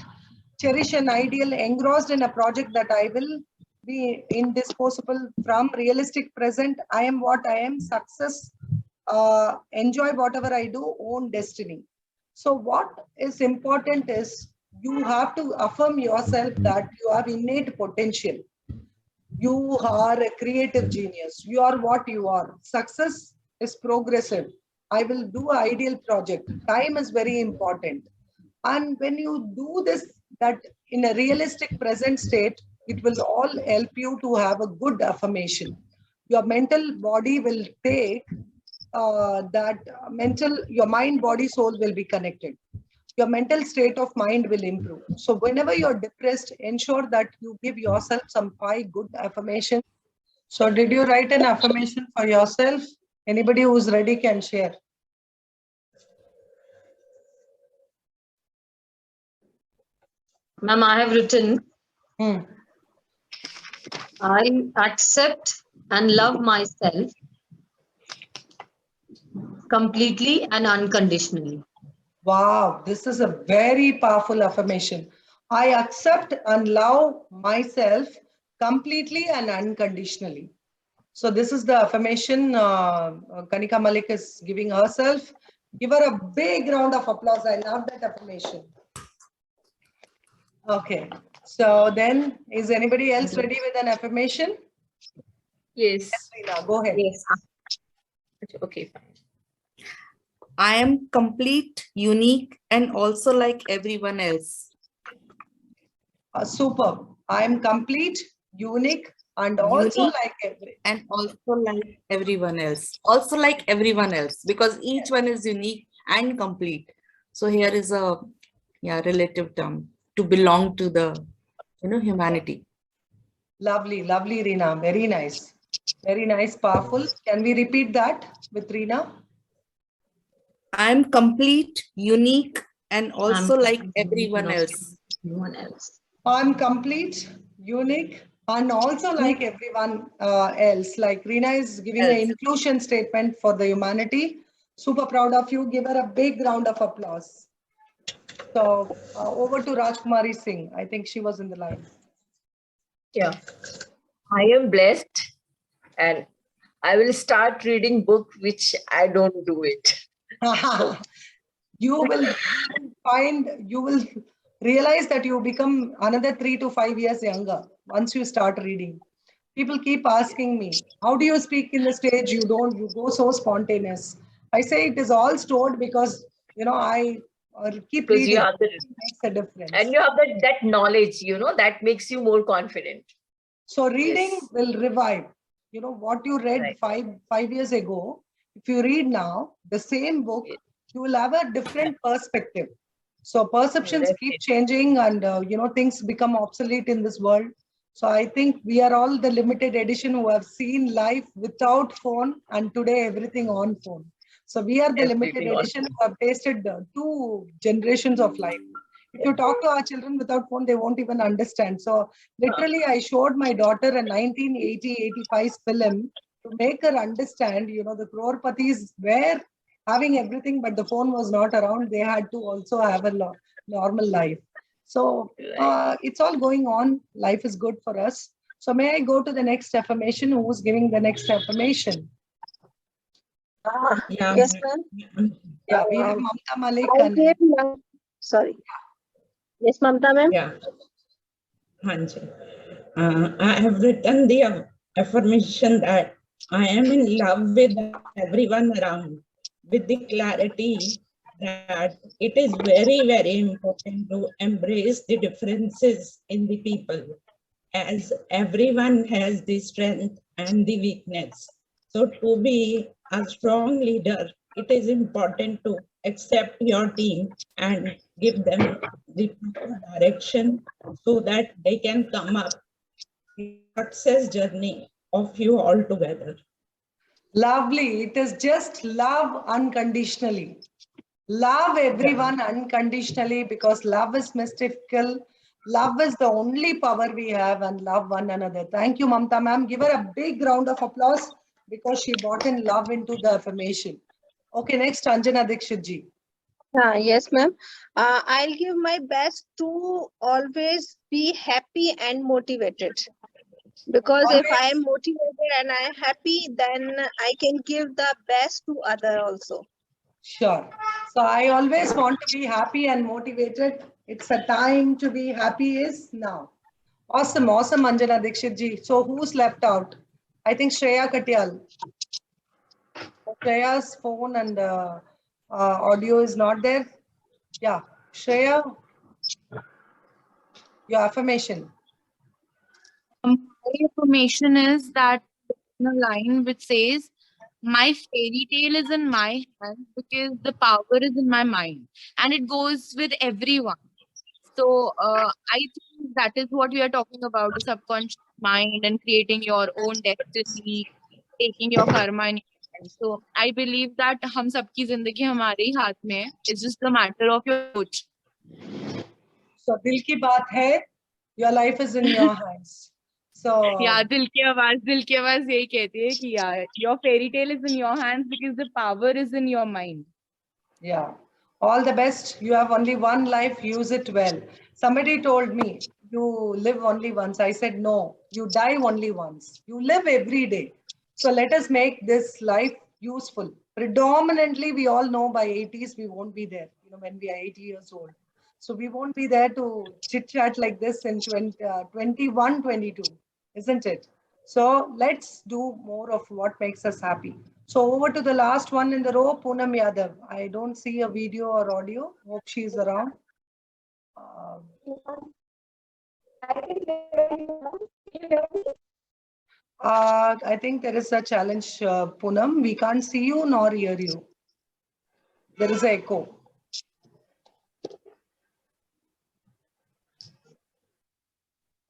cherish an ideal, engrossed in a project that I will be indisposable from, realistic present, I am what I am, success, enjoy whatever I do, own destiny. So what is important is you have to affirm yourself that you have innate potential. You are a creative genius. You are what you are. Success is progressive. I will do an ideal project. Time is very important. And when you do this, that in a realistic present state, it will all help you to have a good affirmation. Your mental body will take your mind, body, soul will be connected. Your mental state of mind will improve. So whenever you're depressed, ensure that you give yourself some 5 good affirmations. So did you write an affirmation for yourself? Anybody who's ready can share. Ma'am, I have written, Hmm. I accept and love myself completely and unconditionally. Wow, this is a very powerful affirmation. I accept and love myself completely and unconditionally. So this is the affirmation Kanika Malik is giving herself. Give her a big round of applause. I love that affirmation. Okay, so then is anybody else ready with an affirmation? Yes. Reena, go ahead. Yes. Okay, fine. I am complete, unique, and also like everyone else. Superb. I am complete, unique, and also Unique. like And also like everyone else. Also like everyone else, because each one is unique and complete. So here is a relative term to belong to the humanity. Lovely, lovely, Reena. Very nice. Very nice, powerful. Can we repeat that with Reena? I am complete, unique, and also like everyone Not else. everyone else. I'm complete, unique, and also like everyone else. Like Reena is giving an inclusion statement for the humanity. Super proud of you. Give her a big round of applause. So over to Rajkumari Singh. I think she was in the line. Yeah. I am blessed and I will start reading book which I don't do it. You will you will realize that you become another 3 to 5 years younger once you start reading. People keep asking me, how do you speak in the stage? You go so spontaneous. I say it is all stored because, I keep Because you reading. have the, It makes a difference. and you have that knowledge, that makes you more confident. So reading Yes. will revive. What you read Right. five years ago, if you read now the same book, you will have a different perspective. So perceptions keep changing, and things become obsolete in this world. So I think we are all the limited edition who have seen life without phone, and today everything on phone. So we are the limited Everything on edition who have tasted 2 generations of life. If you talk to our children without phone, they won't even understand. So literally, I showed my daughter a 1980-85 film to make her understand, the crorepathies were having everything, but the phone was not around. They had to also have a normal life. So it's all going on. Life is good for us. So may I go to the next affirmation? Who's giving the next affirmation? Yeah. Yes, ma'am. Yeah, we have Mamta Malik. I gave sorry. Yes, Mamta ma'am. Yeah. Hanji. I have written the affirmation that I am in love with everyone around, with the clarity that it is very, very important to embrace the differences in the people, as everyone has the strength and the weakness. So to be a strong leader, it is important to accept your team and give them the proper direction so that they can come up with the success journey of you all together. Lovely. It is just love unconditionally. Love everyone unconditionally, because love is mystical. Love is the only power we have, and love one another. Thank you, Mamta ma'am. Give her a big round of applause because she brought in love into the affirmation. Okay, next, Anjana Dikshit ji. Yes, ma'am. I'll give my best to always be happy and motivated. Because if I am motivated and I am happy, then I can give the best to other also. Sure. So I always want to be happy and motivated. It's a time to be happy is now. Awesome, awesome, Anjana Dikshit ji. So who's left out? I think Shreya Katyal. Shreya's phone and audio is not there. Yeah, Shreya, your affirmation. My affirmation is that in a line which says, my fairy tale is in my hands because the power is in my mind. And it goes with everyone. So I think that is what we are talking about, the subconscious mind and creating your own destiny, taking your karma in your hands. So I believe that हम सबकी जिंदगी हमारे ही हाथ में है. It's just a matter of your approach. So दिल की बात है, your life is in your hands. So Yeah, दिल की आवाज यही कहती है कि yeah, your fairy tale is in your hands because the power is in your mind. yeah, all the best. You have only one life, use it well. Somebody told me, you live only once. I said, no, you die only once. You live every day. So let us make this life useful. Predominantly, we all know by 80s, we won't be there, when we are 80 years old. So we won't be there to chit chat like this in 21, 22, isn't it? So let's do more of what makes us happy. So over to the last one in the row, Poonam Yadav. I don't see a video or audio. Hope she's around. I think there is a challenge, Poonam. We can't see you nor hear you. There is an echo.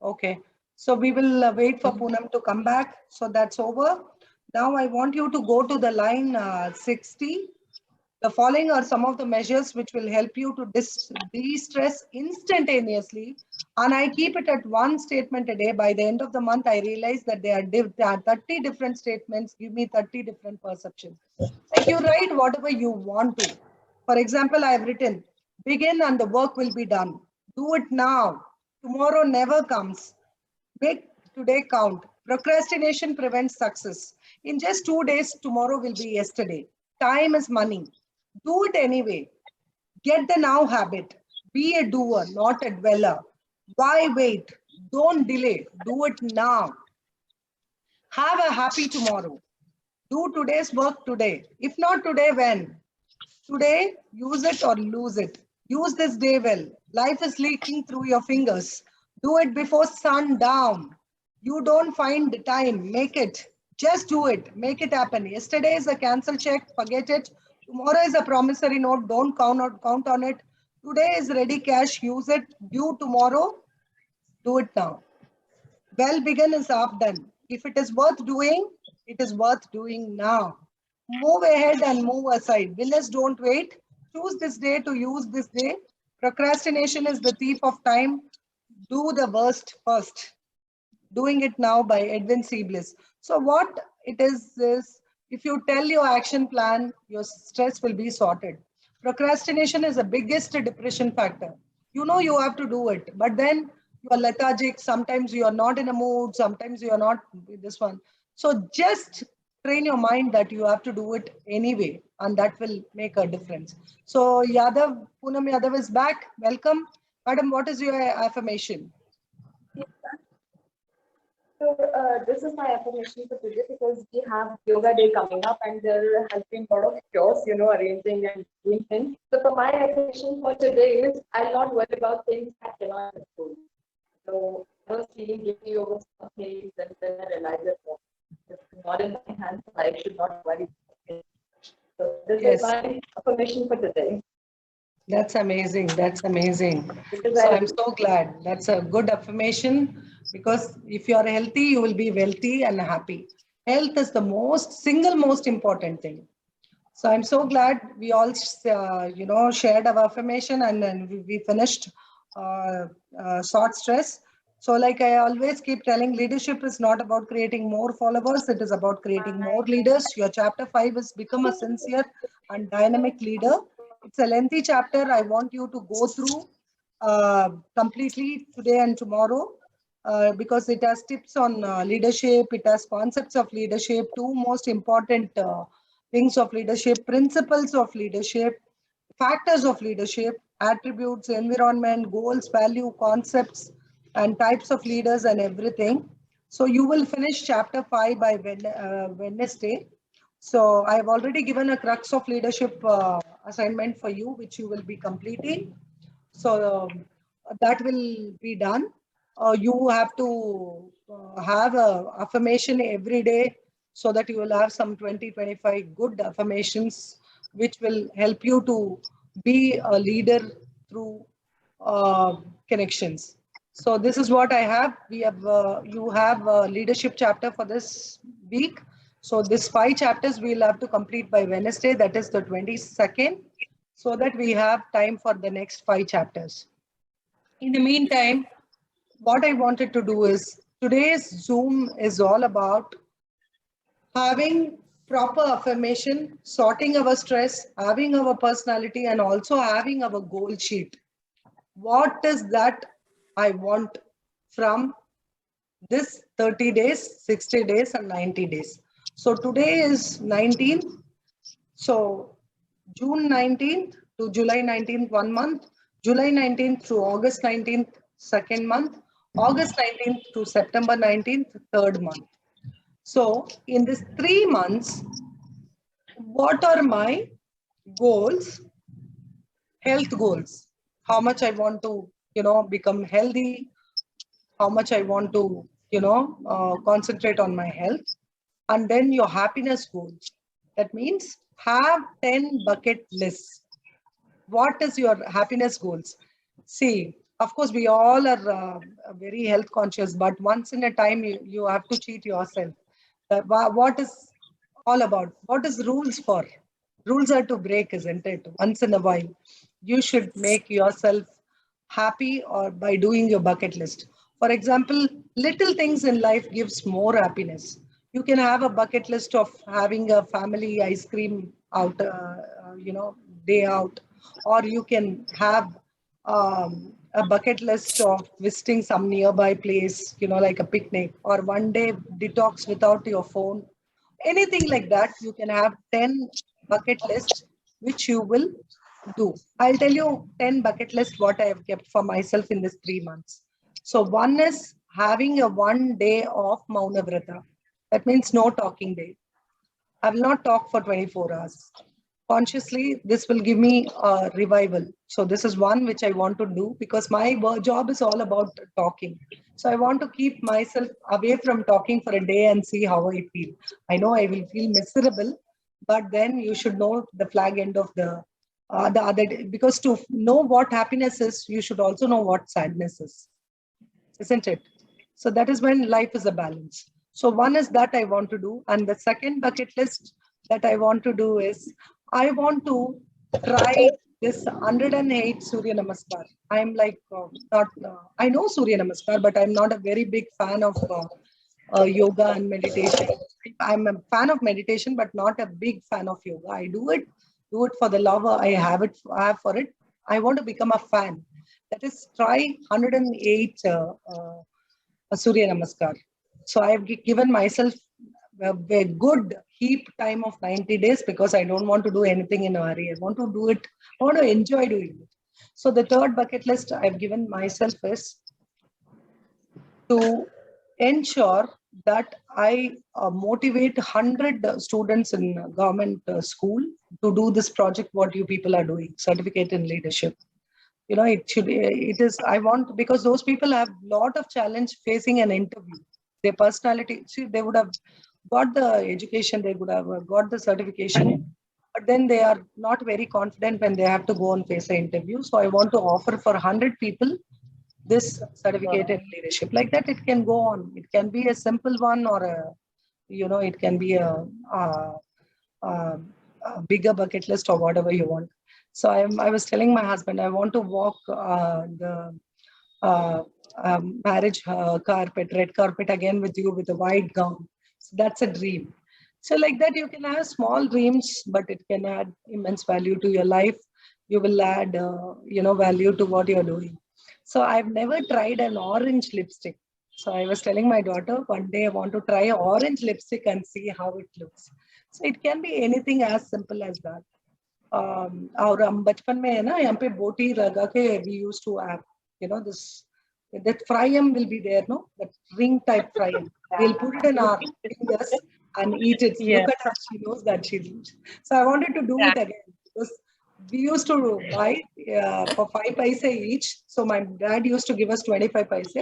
Okay. So we will wait for Poonam to come back. So that's over. Now I want you to go to the line 60. The following are some of the measures which will help you to de-stress instantaneously. And I keep it at one statement a day. By the end of the month, I realize that there are 30 different statements. Give me 30 different perceptions. Like you write whatever you want to. For example, I have written, begin and the work will be done. Do it now. Tomorrow never comes. Make today count. Procrastination prevents success. In just 2 days, tomorrow will be yesterday. Time is money. Do it anyway. Get the now habit. Be a doer, not a dweller. Why wait? Don't delay. Do it now. Have a happy tomorrow. Do today's work today. If not today, when? Today, use it or lose it. Use this day well. Life is leaking through your fingers. Do it before sundown. You don't find the time. Make it. Just do it. Make it happen. Yesterday is a cancel check. Forget it. Tomorrow is a promissory note. Don't count on it. Today is ready cash. Use it. Due tomorrow. Do it now. Well begun is half done. If it is worth doing, it is worth doing now. Move ahead and move aside. Winners don't wait. Choose this day to use this day. Procrastination is the thief of time. Do the worst first. Doing It Now by Edwin C. Bliss. So what it is if you tell your action plan, your stress will be sorted. Procrastination is the biggest depression factor. You know you have to do it, but then you are lethargic. Sometimes you are not in a mood. Sometimes you are not this one. So just train your mind that you have to do it anyway, and that will make a difference. So Yadav, Poonam Yadav is back. Welcome. Madam, what is your affirmation? So this is my affirmation for today because we have yoga day coming up and there has been a lot of chaos, arranging and doing things. So for my affirmation for today is I'll not worry about things I cannot control. So I was feeling guilty over some things and then I realized that it's not in my hands, so I should not worry. So this is my affirmation for today. That's amazing. That's amazing. So I'm so glad. That's a good affirmation because if you are healthy, you will be wealthy and happy. Health is the single most important thing. So I'm so glad we all, shared our affirmation and then we finished short stress. So like I always keep telling, leadership is not about creating more followers. It is about creating more leaders. Your chapter 5 is become a sincere and dynamic leader. It's a lengthy chapter. I want you to go through completely today and tomorrow because it has tips on leadership. It has concepts of leadership, two most important things of leadership, principles of leadership, factors of leadership, attributes, environment, goals, value, concepts, and types of leaders and everything. So you will finish chapter 5 by Wednesday. So I've already given a crux of leadership assignment for you, which you will be completing. So that will be done. You have to have a affirmation every day so that you will have some 20-25 good affirmations, which will help you to be a leader through connections. So this is what I have. We have you have a leadership chapter for this week. So this 5 chapters we'll have to complete by Wednesday, that is the 22nd, so that we have time for the next 5 chapters. In the meantime, what I wanted to do is, today's Zoom is all about having proper affirmation, sorting our stress, having our personality, and also having our goal sheet. What is that I want from this 30 days, 60 days, and 90 days? So today is 19th. So June 19th to July 19th, 1 month. July 19th to August 19th, 2nd month. August 19th to September 19th, 3rd month. So in this 3 months, what are my goals? Health goals. How much I want to, become healthy. How much I want to, concentrate on my health. And then your happiness goals. That means have 10 bucket lists. What is your happiness goals? See, of course, we all are very health conscious, but once in a time, you have to cheat yourself. What is all about? What is rules for? Rules are to break, isn't it? Once in a while, you should make yourself happy or by doing your bucket list. For example, little things in life gives more happiness. You can have a bucket list of having a family ice cream out, day out, or you can have a bucket list of visiting some nearby place, like a picnic, or one day detox without your phone, anything like that. You can have 10 bucket lists which you will do. I'll tell you 10 bucket list what I have kept for myself in this 3 months. So one is having a 1 day of Mauna Vrata. That means no talking day. I will not talk for 24 hours. Consciously, this will give me a revival. So this is one which I want to do because my job is all about talking. So I want to keep myself away from talking for a day and see how I feel. I know I will feel miserable, but then you should know the flag end of the other day. Because to know what happiness is, you should also know what sadness is, isn't it? So that is when life is a balance. So one is that I want to do. And the second bucket list that I want to do is I want to try this 108 Surya Namaskar. I'm like, I know Surya Namaskar, but I'm not a very big fan of yoga and meditation. I'm a fan of meditation, but not a big fan of yoga. I do it for the love I have for it. I want to become a fan. That is, try 108 Surya Namaskar. So I have given myself a good heap time of 90 days because I don't want to do anything in a hurry. I want to do it. I want to enjoy doing it. So the third bucket list I've given myself is to ensure that I motivate 100 students in government school to do this project, what you people are doing, certificate in leadership. It is, I want, because those people have a lot of challenge facing an interview. Their personality, see, they would have got the education, they would have got the certification, but then they are not very confident when they have to go and face an interview. So I want to offer for 100 people this certificate in leadership. Like that, it can go on. It can be a simple one or it can be a bigger bucket list or whatever you want. So I was telling my husband, I want to walk the marriage carpet, red carpet again with you with a white gown. So that's a dream. So like that, you can have small dreams, but it can add immense value to your life. You will add, value to what you're doing. So I've never tried an orange lipstick. So I was telling my daughter, one day I want to try orange lipstick and see how it looks. So it can be anything as simple as that. और हम बचपन में है ना यहाँ पे बोटी लगा के we used to have this that fryam will be there, no, that ring type fryam. We'll put it in our fingers and eat it. Yes. Look at her, she knows that she's. So I wanted to do it again because we used to buy for 5 paise each. So my dad used to give us 25 paise.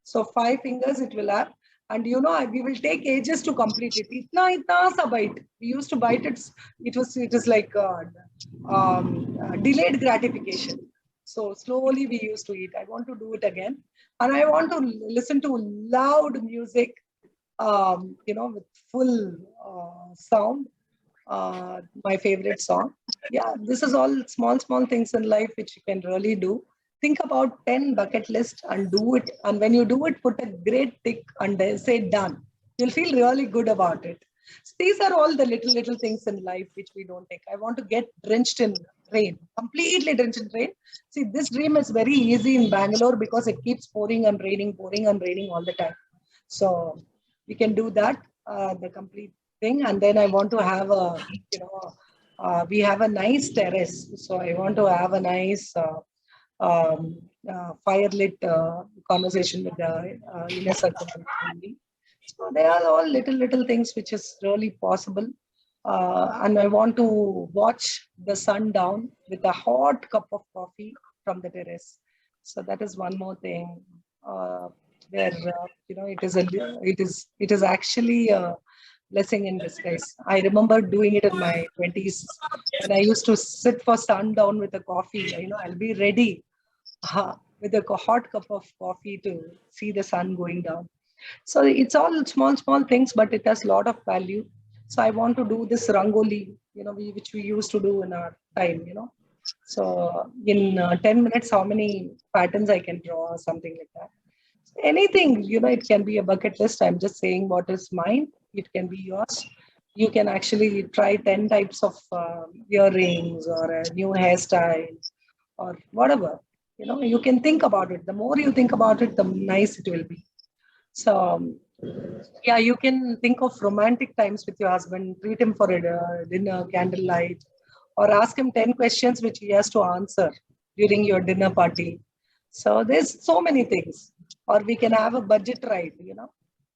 So 5 fingers it will have. And we will take ages to complete it. Itna sa bite. We used to bite it. It is like delayed gratification. So slowly we used to eat. I want to do it again. And I want to listen to loud music, with full sound. My favorite song. Yeah, this is all small things in life which you can really do. Think about 10 bucket list and do it. And when you do it, put a great tick and say done. You'll feel really good about it. So these are all the little things in life which we don't take. I want to get drenched in rain, completely drenched in rain. See, this dream is very easy in Bangalore because it keeps pouring and raining all the time. So we can do that, the complete thing. And then I want to have we have a nice terrace. So I want to have a nice fire-lit conversation with the inner circle of family. So they are all little things which is really possible. And I want to watch the sun down with a hot cup of coffee from the terrace. So that is one more thing where it is actually a blessing in disguise. I remember doing it in my 20s when I used to sit for sundown with a coffee. I'll be ready with a hot cup of coffee to see the sun going down. So it's all small things, but it has a lot of value. So I want to do this rangoli, which we used to do in our time, So in 10 minutes, how many patterns I can draw or something like that. Anything, it can be a bucket list. I'm just saying what is mine. It can be yours. You can actually try 10 types of earrings or a new hairstyle or whatever. You can think about it. The more you think about it, the nice it will be. So yeah, you can think of romantic times with your husband, treat him for a dinner, candlelight, or ask him 10 questions which he has to answer during your dinner party. So there's so many things. Or we can have a budget ride,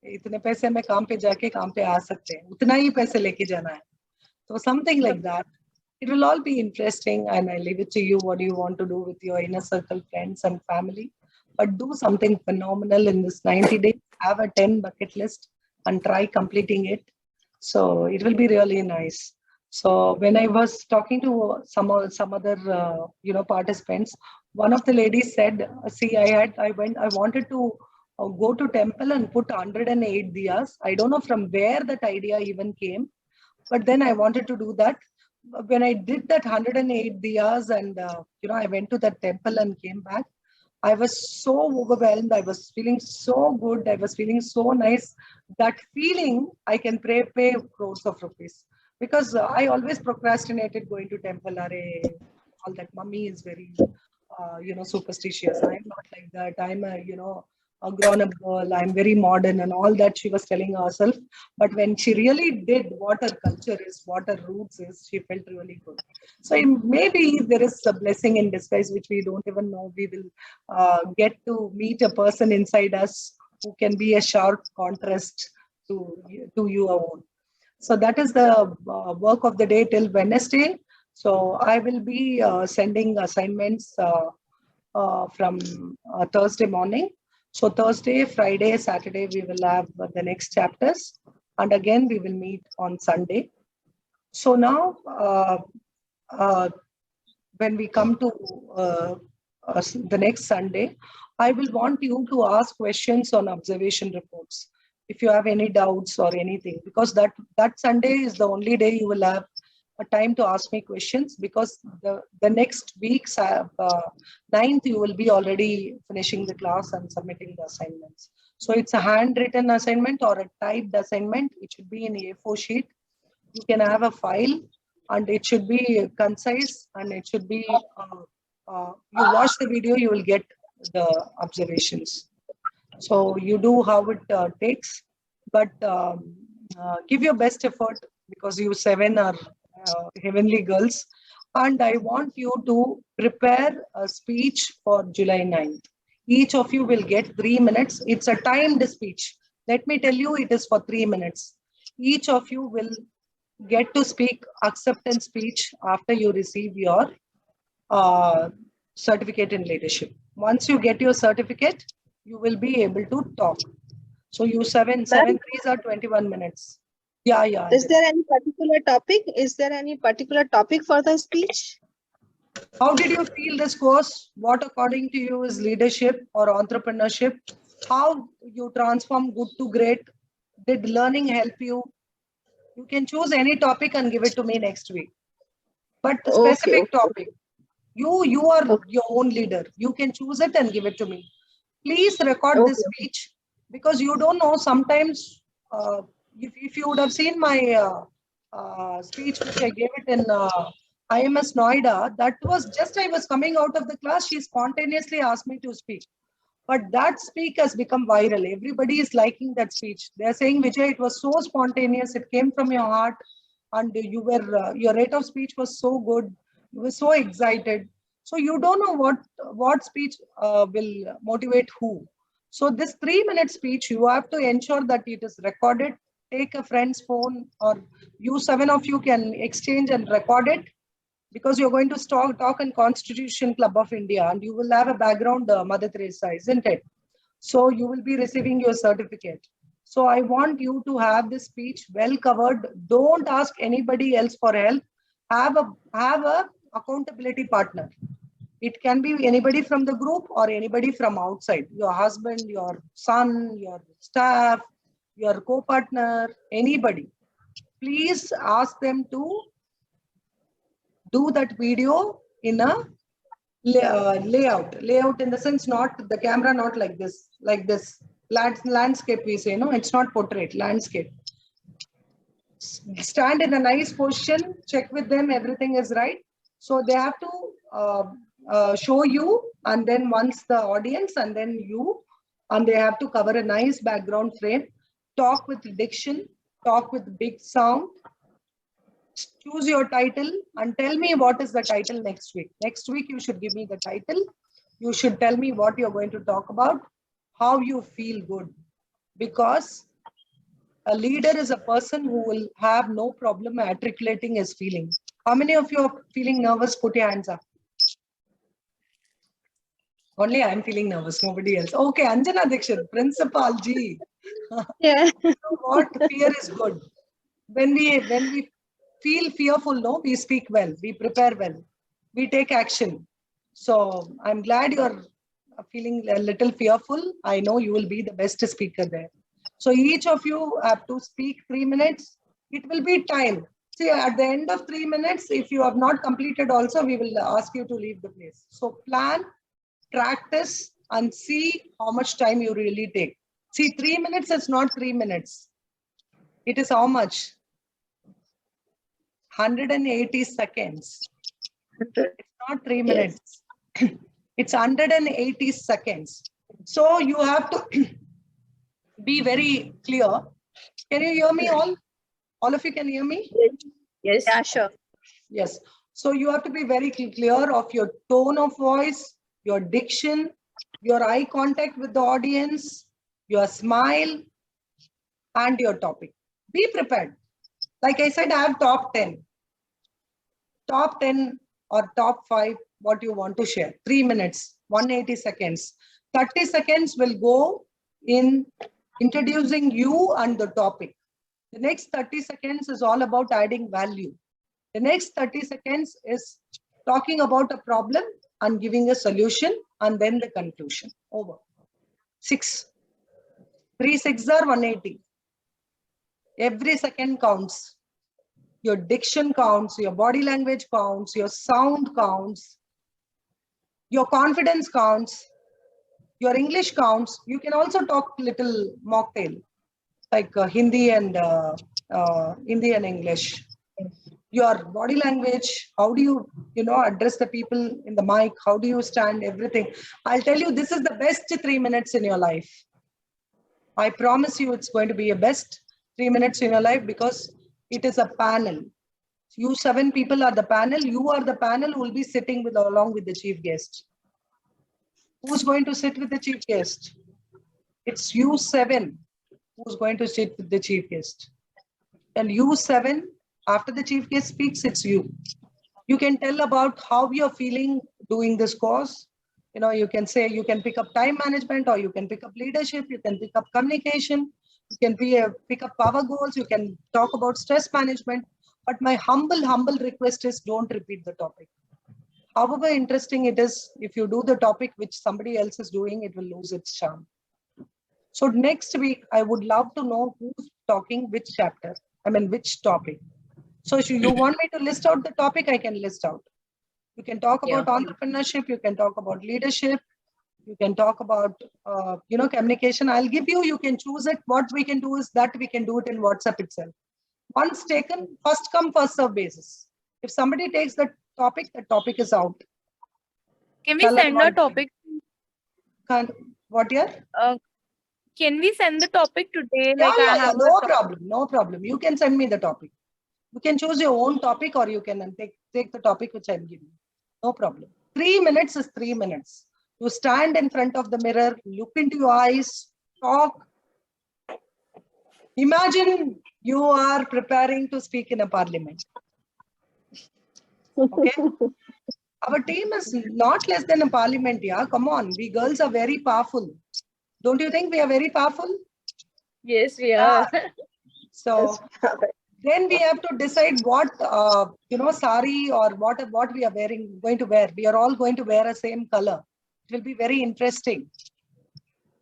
इतने पैसे में काम पे जाके काम पे आ सकते हैं, उतना ही पैसे लेके जाना है. So something like that. It will all be interesting, and I leave it to you what you want to do with your inner circle, friends and family. But do something phenomenal in this 90 days. Have a 10 bucket list and try completing it. So it will be really nice. So when I was talking to some other participants, one of the ladies said, "See, I wanted to go to temple and put 108 diyas. I don't know from where that idea even came, but then I wanted to do that. When I did that 108 diyas and I went to that temple and came back, I was so overwhelmed. I was feeling so good. I was feeling so nice. That feeling, I can pay crores of rupees. Because I always procrastinated going to temple. All that. Mummy is very, superstitious. I'm not like that. I'm a grown-up girl. I'm very modern and all that she was telling herself. But when she really did what her culture is, what her roots is, she felt really good. So maybe there is a blessing in disguise which we don't even know. We will get to meet a person inside us who can be a sharp contrast to your own. So that is the work of the day till Wednesday. So I will be sending assignments from Thursday morning. So Thursday, Friday, Saturday, we will have the next chapters. And again, we will meet on Sunday. So now, when we come to the next Sunday, I will want you to ask questions on observation reports. If you have any doubts or anything, because that Sunday is the only day you will have a time to ask me questions, because the next week's 9th, you will be already finishing the class and submitting the assignments. So it's a handwritten assignment or a typed assignment. It should be in A4 sheet. You can have a file and it should be concise, and it should be, you watch the video, you will get the observations. So you do how it takes, but give your best effort, because you 7 are heavenly girls. And I want you to prepare a speech for July 9th. Each of you will get 3 minutes. It's a timed speech. Let me tell you, it is for 3 minutes. Each of you will get to speak acceptance speech after you receive your certificate in leadership. Once you get your certificate, you will be able to talk. So you 7 3s are 21 minutes. Yeah. Is there any particular topic? Is there any particular topic for the speech? How did you feel this course? What according to you is leadership or entrepreneurship? How you transform good to great? Did learning help you? You can choose any topic and give it to me next week. But specific topic. You are your own leader. You can choose it and give it to me. Please record this speech, because you don't know, sometimes if you would have seen my speech which I gave it in IMS Noida, that was just I was coming out of the class, she spontaneously asked me to speak. But that speak has become viral. Everybody is liking that speech. They are saying, Vijay, it was so spontaneous. It came from your heart, and you were your rate of speech was so good. You were so excited. So you don't know what speech will motivate who. So this 3-minute speech, you have to ensure that it is recorded. Take a friend's phone, or you 7 of you can exchange and record it, because you're going to talk in Constitution Club of India, and you will have a background Mother Theresa, isn't it? So you will be receiving your certificate. So I want you to have this speech well covered. Don't ask anybody else for help. Have a accountability partner. It can be anybody from the group or anybody from outside. Your husband, your son, your staff, your co-partner, anybody. Please ask them to do that video in a layout in the sense, not the camera, not like this landscape, we say, no, it's not portrait, landscape. Stand in a nice position, check with them everything is right. So they have to show you, and then once the audience, and then you, and they have to cover a nice background frame, talk with diction, talk with big sound, choose your title and tell me what is the title next week. Next week, you should give me the title. You should tell me what you're going to talk about, how you feel good, because a leader is a person who will have no problem articulating his feelings. How many of you are feeling nervous? Put your hands up. Only I'm feeling nervous, nobody else. Okay, Anjana Dikshit, Principal Ji. Yeah. You know what? Fear is good. When we feel fearful, no, we speak well, we prepare well, we take action. So I'm glad you're feeling a little fearful. I know you will be the best speaker there. So each of you have to speak 3 minutes. It will be time. See, at the end of 3 minutes, if you have not completed also, we will ask you to leave the place. So plan, practice, and see how much time you really take. See, 3 minutes is not 3 minutes. It is how much? 180 seconds. It's not 3 minutes. It's 180 seconds. So you have to be very clear. Can you hear me all? All of you can hear me? Yes. Yeah, sure. Yes. So you have to be very clear of your tone of voice, your diction, your eye contact with the audience, your smile, and your topic. Be prepared. Like I said, I have top 10. Top 10 or top 5, what you want to share. 3 minutes, 180 seconds. 30 seconds will go in introducing you and the topic. The next 30 seconds is all about adding value. The next 30 seconds is talking about a problem and giving a solution, and then the conclusion. Over. 6. 3 6 are 180. Every second counts. Your diction counts, your body language counts, your sound counts, your confidence counts, your English counts. You can also talk little mocktail, like Hindi and English. Your body language, how do you, address the people in the mic? How do you stand? Everything. I'll tell you, this is the best 3 minutes in your life. I promise you, it's going to be a best 3 minutes in your life because it is a panel. You 7 people are the panel. You are the panel who will be sitting with along with the chief guest. Who's going to sit with the chief guest? It's you 7 who's going to sit with the chief guest. And you 7, after the chief guest speaks, it's you. You can tell about how you're feeling doing this course. You can say you can pick up time management, or you can pick up leadership, you can pick up communication, you can pick up power goals, you can talk about stress management. But my humble request is don't repeat the topic. However interesting it is, if you do the topic which somebody else is doing, it will lose its charm. So next week, I would love to know who's talking which chapter, which topic. So if you want me to list out the topic, I can list out. You can talk about entrepreneurship, you can talk about leadership, you can talk about, communication. I'll give you, you can choose it. What we can do is that we can do it in WhatsApp itself. Once taken, first come, first serve basis. If somebody takes the topic is out. Can we send a topic? What year? Can we send the topic today? Yeah, no problem. You can send me the topic. You can choose your own topic, or you can take the topic which I'm giving. No problem. 3 minutes is 3 minutes. You stand in front of the mirror, look into your eyes, talk. Imagine you are preparing to speak in a parliament. Okay? Our team is not less than a parliament, yeah. Come on, we girls are very powerful. Don't you think we are very powerful? Yes, we are. So then we have to decide what, sari or what we are going to wear. We are all going to wear a same color. It will be very interesting.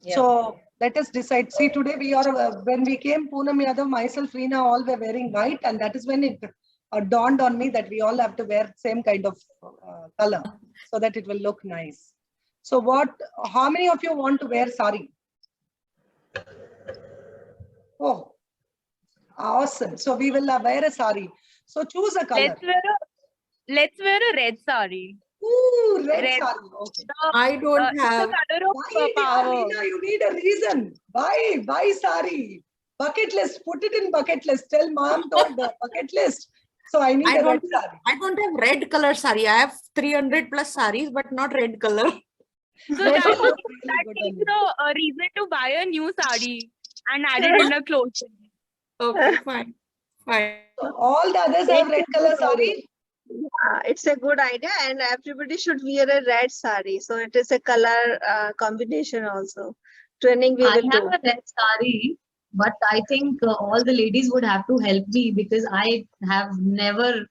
Yeah. So let us decide. See, today when we came, Poonam Yadav, myself, Reena, all were wearing white, and that is when it dawned on me that we all have to wear same kind of color so that it will look nice. So how many of you want to wear sari? Oh, awesome. So we will wear a sari. So choose a color. Let's wear a red sari. Ooh, red Red. saree. Okay. I don't It's have. the color of Why, power. Alina, you need a reason. Why saree? Bucket list. Put it in bucket list. Tell mom told the bucket list. So I need a red saree. I don't have red color saree. I have 300 plus sarees, but not red color. So Those that are means really that good, means Alina. a reason to buy a new sari and add it in the closet. Okay, fine. Fine. So all the others have red color saree. It's a good idea, and everybody should wear a red sari. So it is a color combination also. Training we I will have do. a red sari, but I think all the ladies would have to help me because I have never.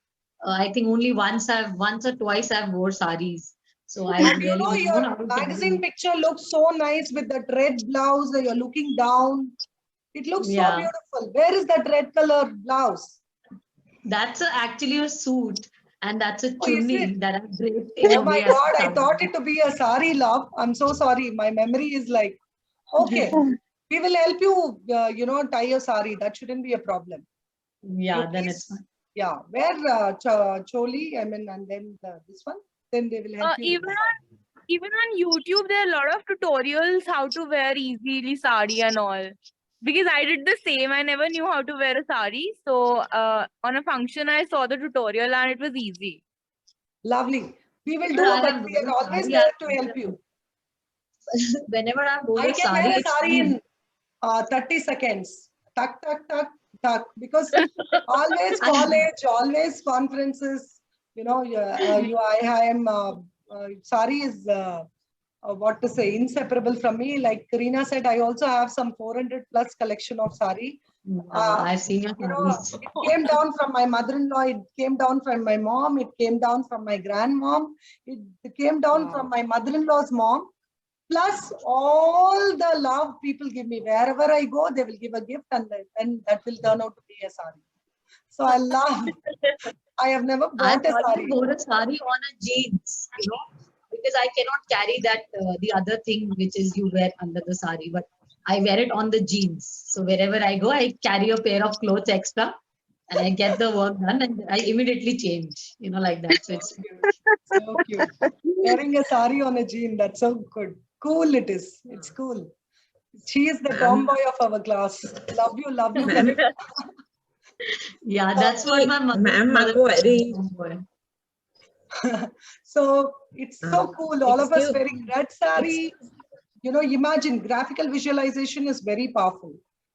I think only once or twice I've wore saris. So I And really don't know how your to magazine carry. picture looks so nice with that red blouse. You're looking down. It looks so Yeah. beautiful. Where is that red color blouse? That's actually a suit, and that's a Oh, is chunni it? that I've draped in Oh a my way as God, a I thought sari. it to be a sari, love. I'm so sorry. My memory is like, okay, we will help you, tie your sari. That shouldn't be a problem. Yeah, You then please, it's fine. yeah, wear choli, I mean, and then this one. Then they will help you. with Even on YouTube, there are a lot of tutorials how to wear easily sari and all. Because I did the same, I never knew how to wear a sari. So on a function, I saw the tutorial and it was easy. Lovely. We will Whenever do, I but have we worn are a always sari, there to help you. whenever I've worn I a can sari, wear a it's sari been in 30 seconds. Tuck, tuck, tuck, tuck. Because always I- college, always conferences, I am, sari is, what to say, inseparable from me. Like Karina said, I also have some 400 plus collection of sari. I've seen your saris. It came down from my mother-in-law, it came down from my mom, it came down from my grandmom, it came down from my mother-in-law's mom. Plus all the love people give me. Wherever I go, they will give a gift and then that will turn out to be a sari. So I love, I have never I've bought a always sari. wore a sari on a jeans, because I cannot carry that the other thing which is you wear under the sari, but I wear it on the jeans. So wherever I go, I carry a pair of clothes extra, and I get the work done, and I immediately change, like that. So it's So cute. Wearing a sari on a jean, that's so good. Cool it is. It's cool. She is the tomboy of our class. Love you, Ma'am, Kalika. yeah, that's what my ma'am, mother So it's so cool. All of us excuse, wearing red sari. Imagine graphical visualization is very powerful.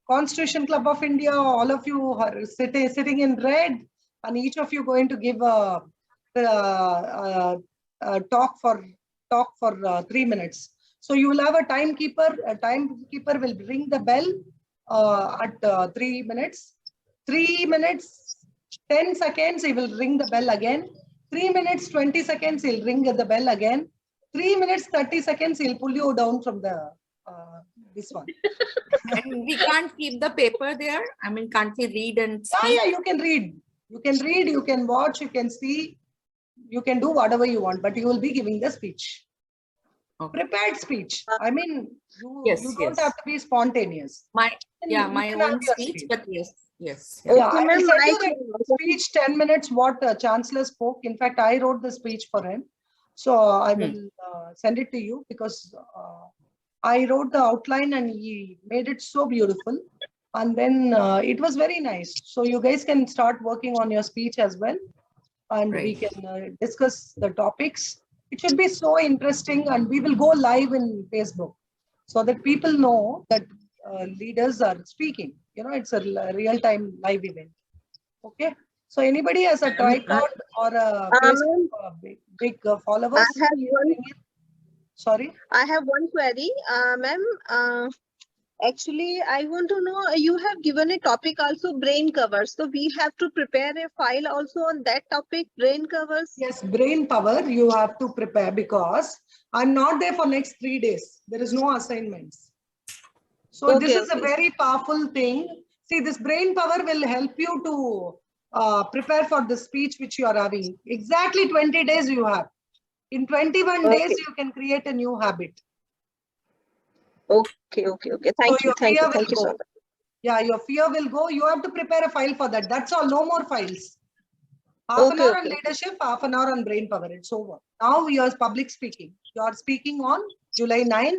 Constitution Club of India, all of you are sitting in red, and each of you going to give a talk for 3 minutes. So you will have a timekeeper. A timekeeper will ring the bell at 3 minutes. 3 minutes, 10 seconds, he will ring the bell again. 3 minutes, 20 seconds, he'll ring the bell again. 3 minutes, 30 seconds, he'll pull you down from the this one. And we can't keep the paper there. I mean, can't we read and speak? Yeah, you can read. You can read, you can watch, you can see, you can do whatever you want, but you will be giving the speech. Okay. Prepared speech. I mean, you don't Yes. have to be spontaneous. My You my can have own your speech, but yes. Yeah, Okay, I will ma'am, send I you the speech 10 minutes what Chancellor spoke. In fact, I wrote the speech for him. So I will send it to you because I wrote the outline and he made it so beautiful. And then it was very nice. So you guys can start working on your speech as well. And we can discuss the topics. It should be so interesting, and we will go live in Facebook so that people know that leaders are speaking. It's a real-time live event. Okay. So anybody has a tripod or a Facebook big followers? Sorry. I have one query, ma'am. Actually, I want to know, you have given a topic also, brain covers. So we have to prepare a file also on that topic, brain covers. Yes, brain power you have to prepare because I'm not there for next 3 days. There is no assignments. So this is a very powerful thing. See, this brain power will help you to prepare for the speech which you are having. Exactly 20 days you have. In 21 days, you can create a new habit. Okay. Thank you so much. Yeah, your fear will go. You have to prepare a file for that. That's all. No more files. Half an hour on leadership, half an hour on brain power. It's over. Now you are public speaking. You are speaking on July 9.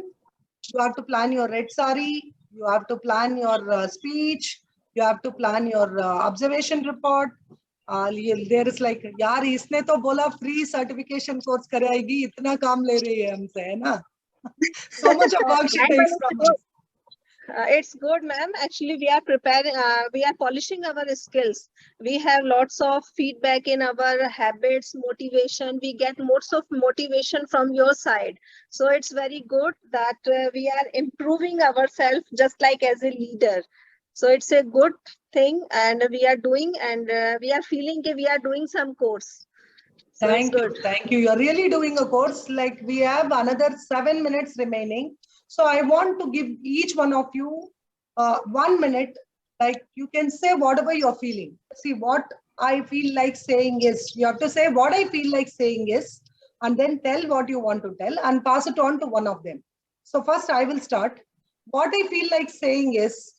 You have to plan your red sari. You have to plan your speech. You have to plan your observation report. There is like, yaar, isne to bola free certification course karayegi, itna kaam le rahi hai humse, hai na? So much of work she takes from us. It's good, ma'am. Actually, we are preparing, we are polishing our skills. We have lots of feedback in our habits, motivation. We get lots of motivation from your side. So it's very good that we are improving ourselves just like as a leader. So it's a good thing and we are doing and we are feeling that we are doing some course. So Thank you. Thank you. You're really doing a course. Like we have another 7 minutes remaining. So I want to give each one of you 1 minute. Like you can say whatever you're feeling. See, what I feel like saying is, you have to say what I feel like saying is, and then tell what you want to tell and pass it on to one of them. So first I will start. What I feel like saying is,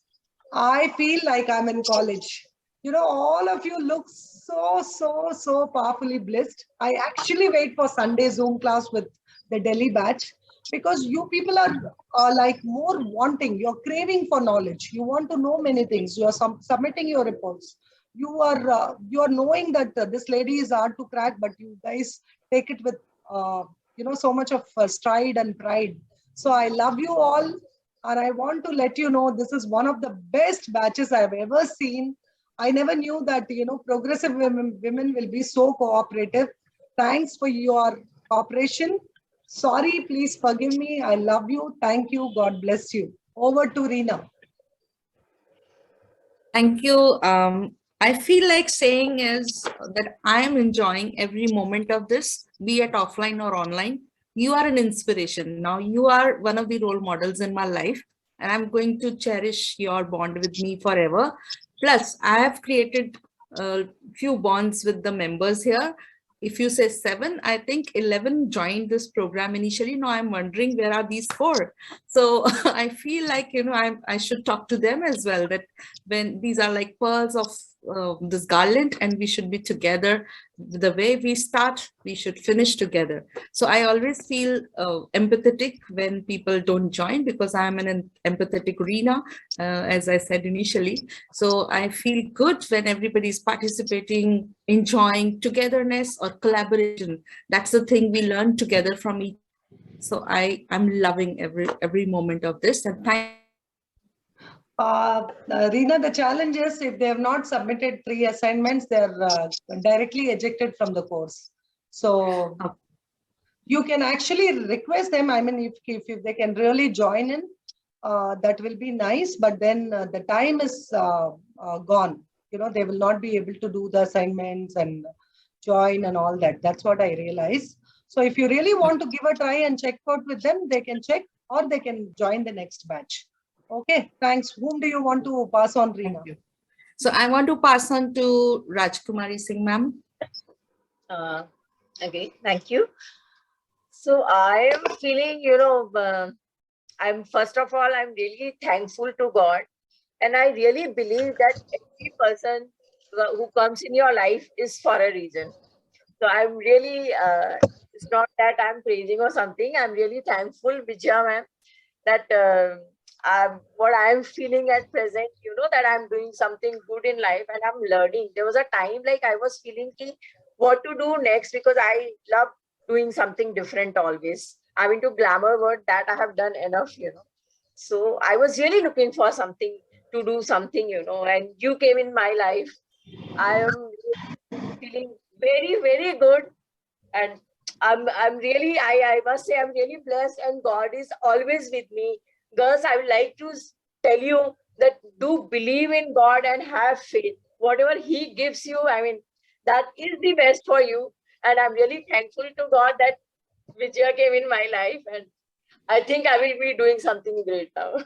I feel like I'm in college. You know, all of you look so powerfully blessed. I actually wait for Sunday Zoom class with the Delhi batch because you people are like more wanting, you're craving for knowledge. You want to know many things. You are submitting your reports. You are knowing that this lady is hard to crack, but you guys take it with, so much of stride and pride. So I love you all. And I want to let you know, this is one of the best batches I've ever seen. I never knew that, progressive women will be so cooperative. Thanks for your cooperation. Sorry, please forgive me. I love you. Thank you. God bless you. Over to Reena. Thank you. I feel like saying is that I am enjoying every moment of this, be it offline or online. You are an inspiration. Now you are one of the role models in my life, and I'm going to cherish your bond with me forever. Plus, I have created a few bonds with the members here. If you say 7, I think 11 joined this program initially. Now I'm wondering where are these 4? So I feel like, I should talk to them as well, that when these are like pearls of this garland and we should be together. The way we start, we should finish together. So I always feel empathetic when people don't join because I'm an empathetic arena, as I said initially. So I feel good when everybody's participating, enjoying togetherness or collaboration. That's the thing we learn together from each. So I'm loving every moment of this, and thank Reena, the challenge is if they have not submitted 3 assignments, they're directly ejected from the course. So you can actually request them. I mean, if they can really join in, that will be nice. But then the time is gone. They will not be able to do the assignments and join and all that. That's what I realize. So if you really want to give a try and check out with them, they can check or they can join the next batch. Okay, thanks. Whom do you want to pass on, Reena? So I want to pass on to Rajkumari Singh, ma'am. Okay, thank you. So I am feeling, first of all, I'm really thankful to God. And I really believe that every person who comes in your life is for a reason. So I'm really, it's not that I'm praising or something. I'm really thankful, Vijaya ma'am, that what I'm feeling at present, that I'm doing something good in life and I'm learning. There was a time like I was feeling what to do next because I love doing something different always. I'm into glamour word that I have done enough, So I was really looking for something to do something, and you came in my life. I am feeling very, very good. And I'm really, I must say I'm really blessed and God is always with me. Girls, I would like to tell you that do believe in God and have faith. Whatever He gives you, I mean, that is the best for you. And I'm really thankful to God that Vijaya came in my life. And I think I will be doing something great now.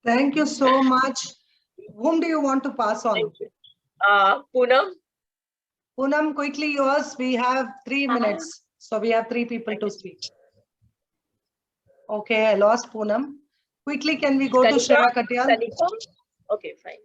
Thank you so much. Whom do you want to pass on? Thank you. Poonam. Poonam, quickly yours. We have 3 minutes. So we have 3 people to speak. Okay, I lost Poonam. Quickly, can we go to Shreya Katyal? Okay, fine.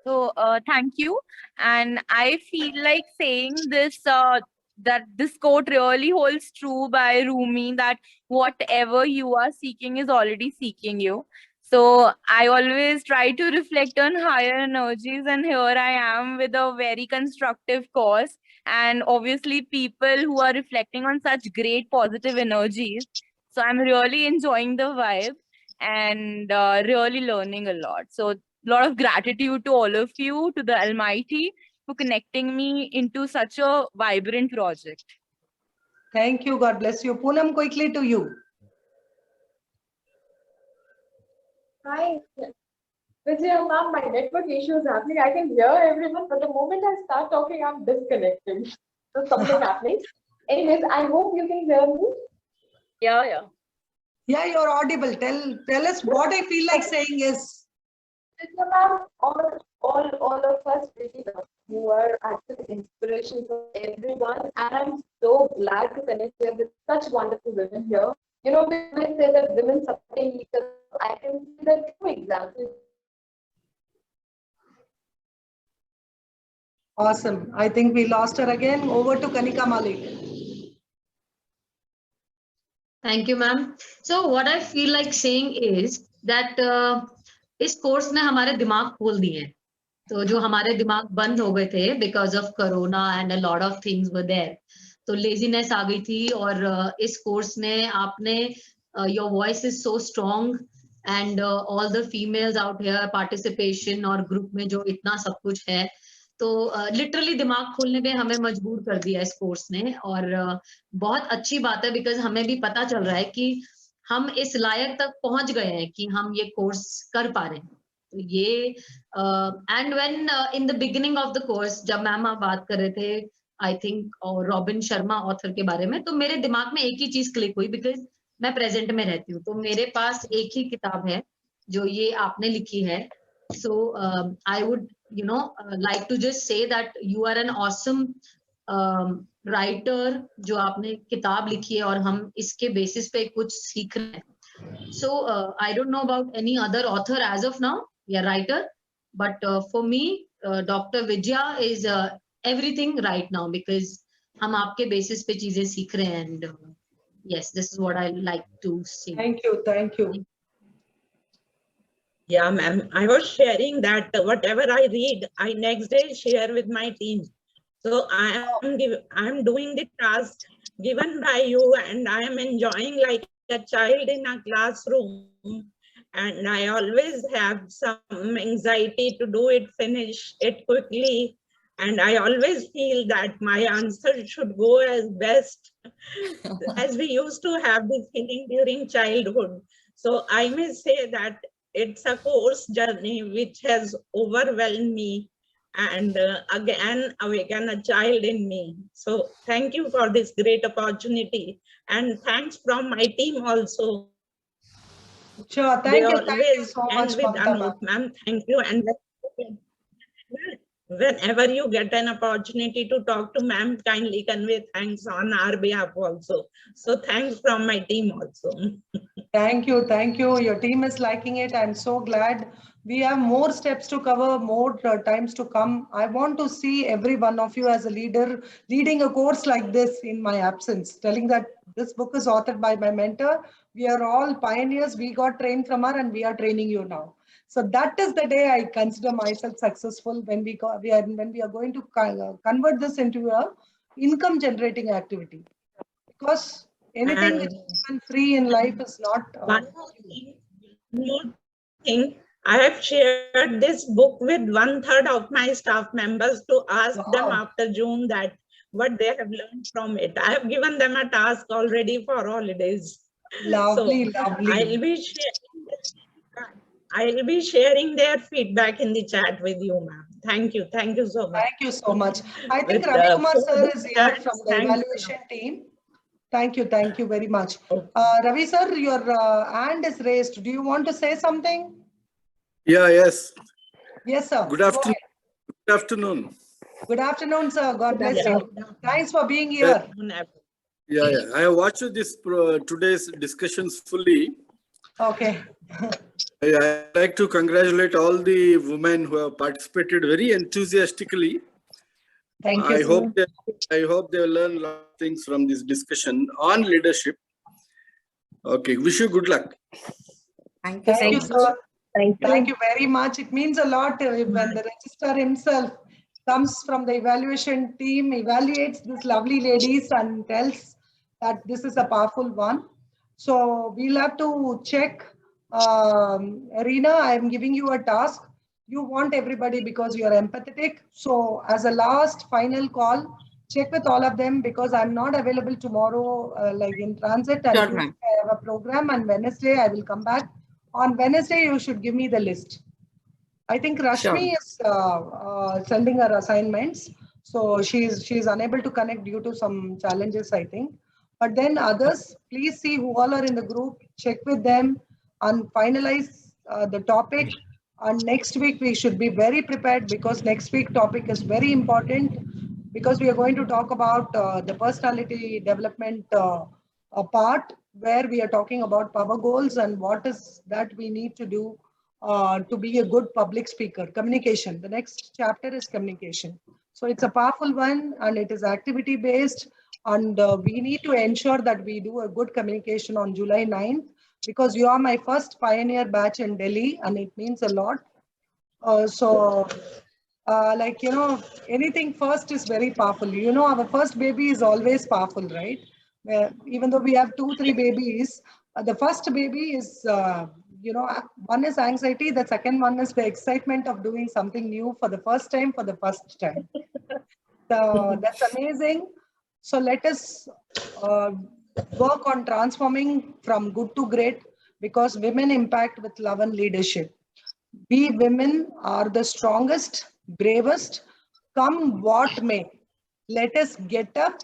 So thank you. And I feel like saying this, that this quote really holds true by Rumi, that whatever you are seeking is already seeking you. So I always try to reflect on higher energies, and here I am with a very constructive cause. And obviously people who are reflecting on such great positive energies. So I'm really enjoying the vibe and really learning a lot. So lot of gratitude to all of you, to the Almighty, for connecting me into such a vibrant project. Thank you. God bless you. Poonam, quickly to you. Hi. Vijay, ma'am, my network issue is happening. I can hear everyone, but the moment I start talking, I'm disconnecting. So something happening. Anyways, I hope you can hear me. Yeah. Yeah, you're audible. Tell us what I feel like saying is. Vijay, ma'am, all of us really love you. Are actually inspiration for everyone, and I'm so glad to connect here with such wonderful women here. You know, when I say that women supporting each other, I can see the two examples. Awesome. I think we lost her again. Over to Kanika Malik. Thank you, ma'am. So what I feel like saying is that इस course ने हमारे दिमाग खोल दिए हैं. तो जो हमारे दिमाग बंद हो गए थे because of corona and a lot of things were there. तो laziness आ गई थी और इस कोर्स ने आपने your voice is so strong and all the females out here participation और group में जो इतना सब कुछ है तो लिटरली दिमाग खोलने पे हमें मजबूर कर दिया इस कोर्स ने और बहुत अच्छी बात है बिकॉज हमें भी पता चल रहा है कि हम इस लायक तक पहुंच गए हैं कि हम ये कोर्स कर पा रहे हैं. तो ये and when in the beginning of the course जब मैम आप बात कर रहे थे आई थिंक और रॉबिन शर्मा ऑथर के बारे में तो मेरे दिमाग में एक ही चीज क्लिक हुई बिकॉज मैं प्रेजेंट में रहती हूँ तो मेरे पास एक ही किताब है जो ये आपने लिखी है. So I would, like to just say that you are an awesome writer जो आपने किताब लिखी है और हम इसके बेसिस पे कुछ सीख रहे हैं. So I don't know about any other author as of now, yeah, writer, but for me, Dr. Vijaya is everything right now because हम आपके बेसिस पे चीजें सीख रहे हैं and yes, this is what I like to say. Thank you. Thank you. Yeah, ma'am. I was sharing that whatever I read, I next day share with my team. So I'm doing the task given by you, and I am enjoying like a child in a classroom. And I always have some anxiety to do it, finish it quickly. And I always feel that my answer should go as best as we used to have this feeling during childhood. So I may say that it's a course journey which has overwhelmed me and again awaken a child in me. So thank you for this great opportunity and thanks from my team also. Sure, thank you so much, ma'am. Thank you. And whenever you get an opportunity to talk to ma'am, kindly convey thanks on our behalf also. So thanks from my team also. Thank you. Thank you. Your team is liking it. I'm so glad. We have more steps to cover, more times to come. I want to see every one of you as a leader leading a course like this in my absence, telling that this book is authored by my mentor. We are all pioneers. We got trained from her and we are training you now. So that is the day I consider myself successful when we are going to convert this into a income generating activity. Because anything which is free in life is not. One more thing. I have shared this book with 1/3 of my staff members to ask them after June that what they have learned from it. I have given them a task already for holidays. Lovely, so lovely. I'll be sharing their feedback in the chat with you, ma'am. Thank you. Thank you so much. Thank you so much. I think Ravi Kumar sir is here from the evaluation team. Thank you very much. Ravi sir, your hand is raised. Do you want to say something? Yes. Yes, sir. Good afternoon. Good afternoon. Good afternoon, sir. God bless you. Thanks for being here. I have watched this today's discussions fully. Okay. I'd like to congratulate all the women who have participated very enthusiastically. Thank you, I sir. hope they will learn a lot of things from this discussion on leadership. Okay, wish you good luck. Thank you so Thank you, much. sir. Thank you. Thank you very much. It means a lot when the registrar himself comes from the evaluation team, evaluates these lovely ladies and tells that this is a powerful one. So we'll have to check. Reena, I'm giving you a task. You want everybody because you're empathetic. So as a last final call, check with all of them because I'm not available tomorrow, like in transit, and Sure, Tuesday ma'am. I have a program, and Wednesday I will come back. On Wednesday, you should give me the list. I think Rashmi is sending her assignments. So she's unable to connect due to some challenges, I think. But then others, please see who all are in the group, check with them and finalize the topic. And next week, we should be very prepared because next week topic is very important because we are going to talk about the personality development part where we are talking about power goals and what is that we need to do to be a good public speaker. Communication. The next chapter is communication. So it's a powerful one and it is activity based. And we need to ensure that we do a good communication on July 9th because you are my first pioneer batch in Delhi and it means a lot. Like, you know, anything first is very powerful. You know, our first baby is always powerful, right? Even though we have 2-3 babies, the first baby is, you know, one is anxiety. The second one is the excitement of doing something new for the first time, So that's amazing. So let us work on transforming from good to great because women impact with love and leadership. We women are the strongest, bravest, come what may. Let us get up,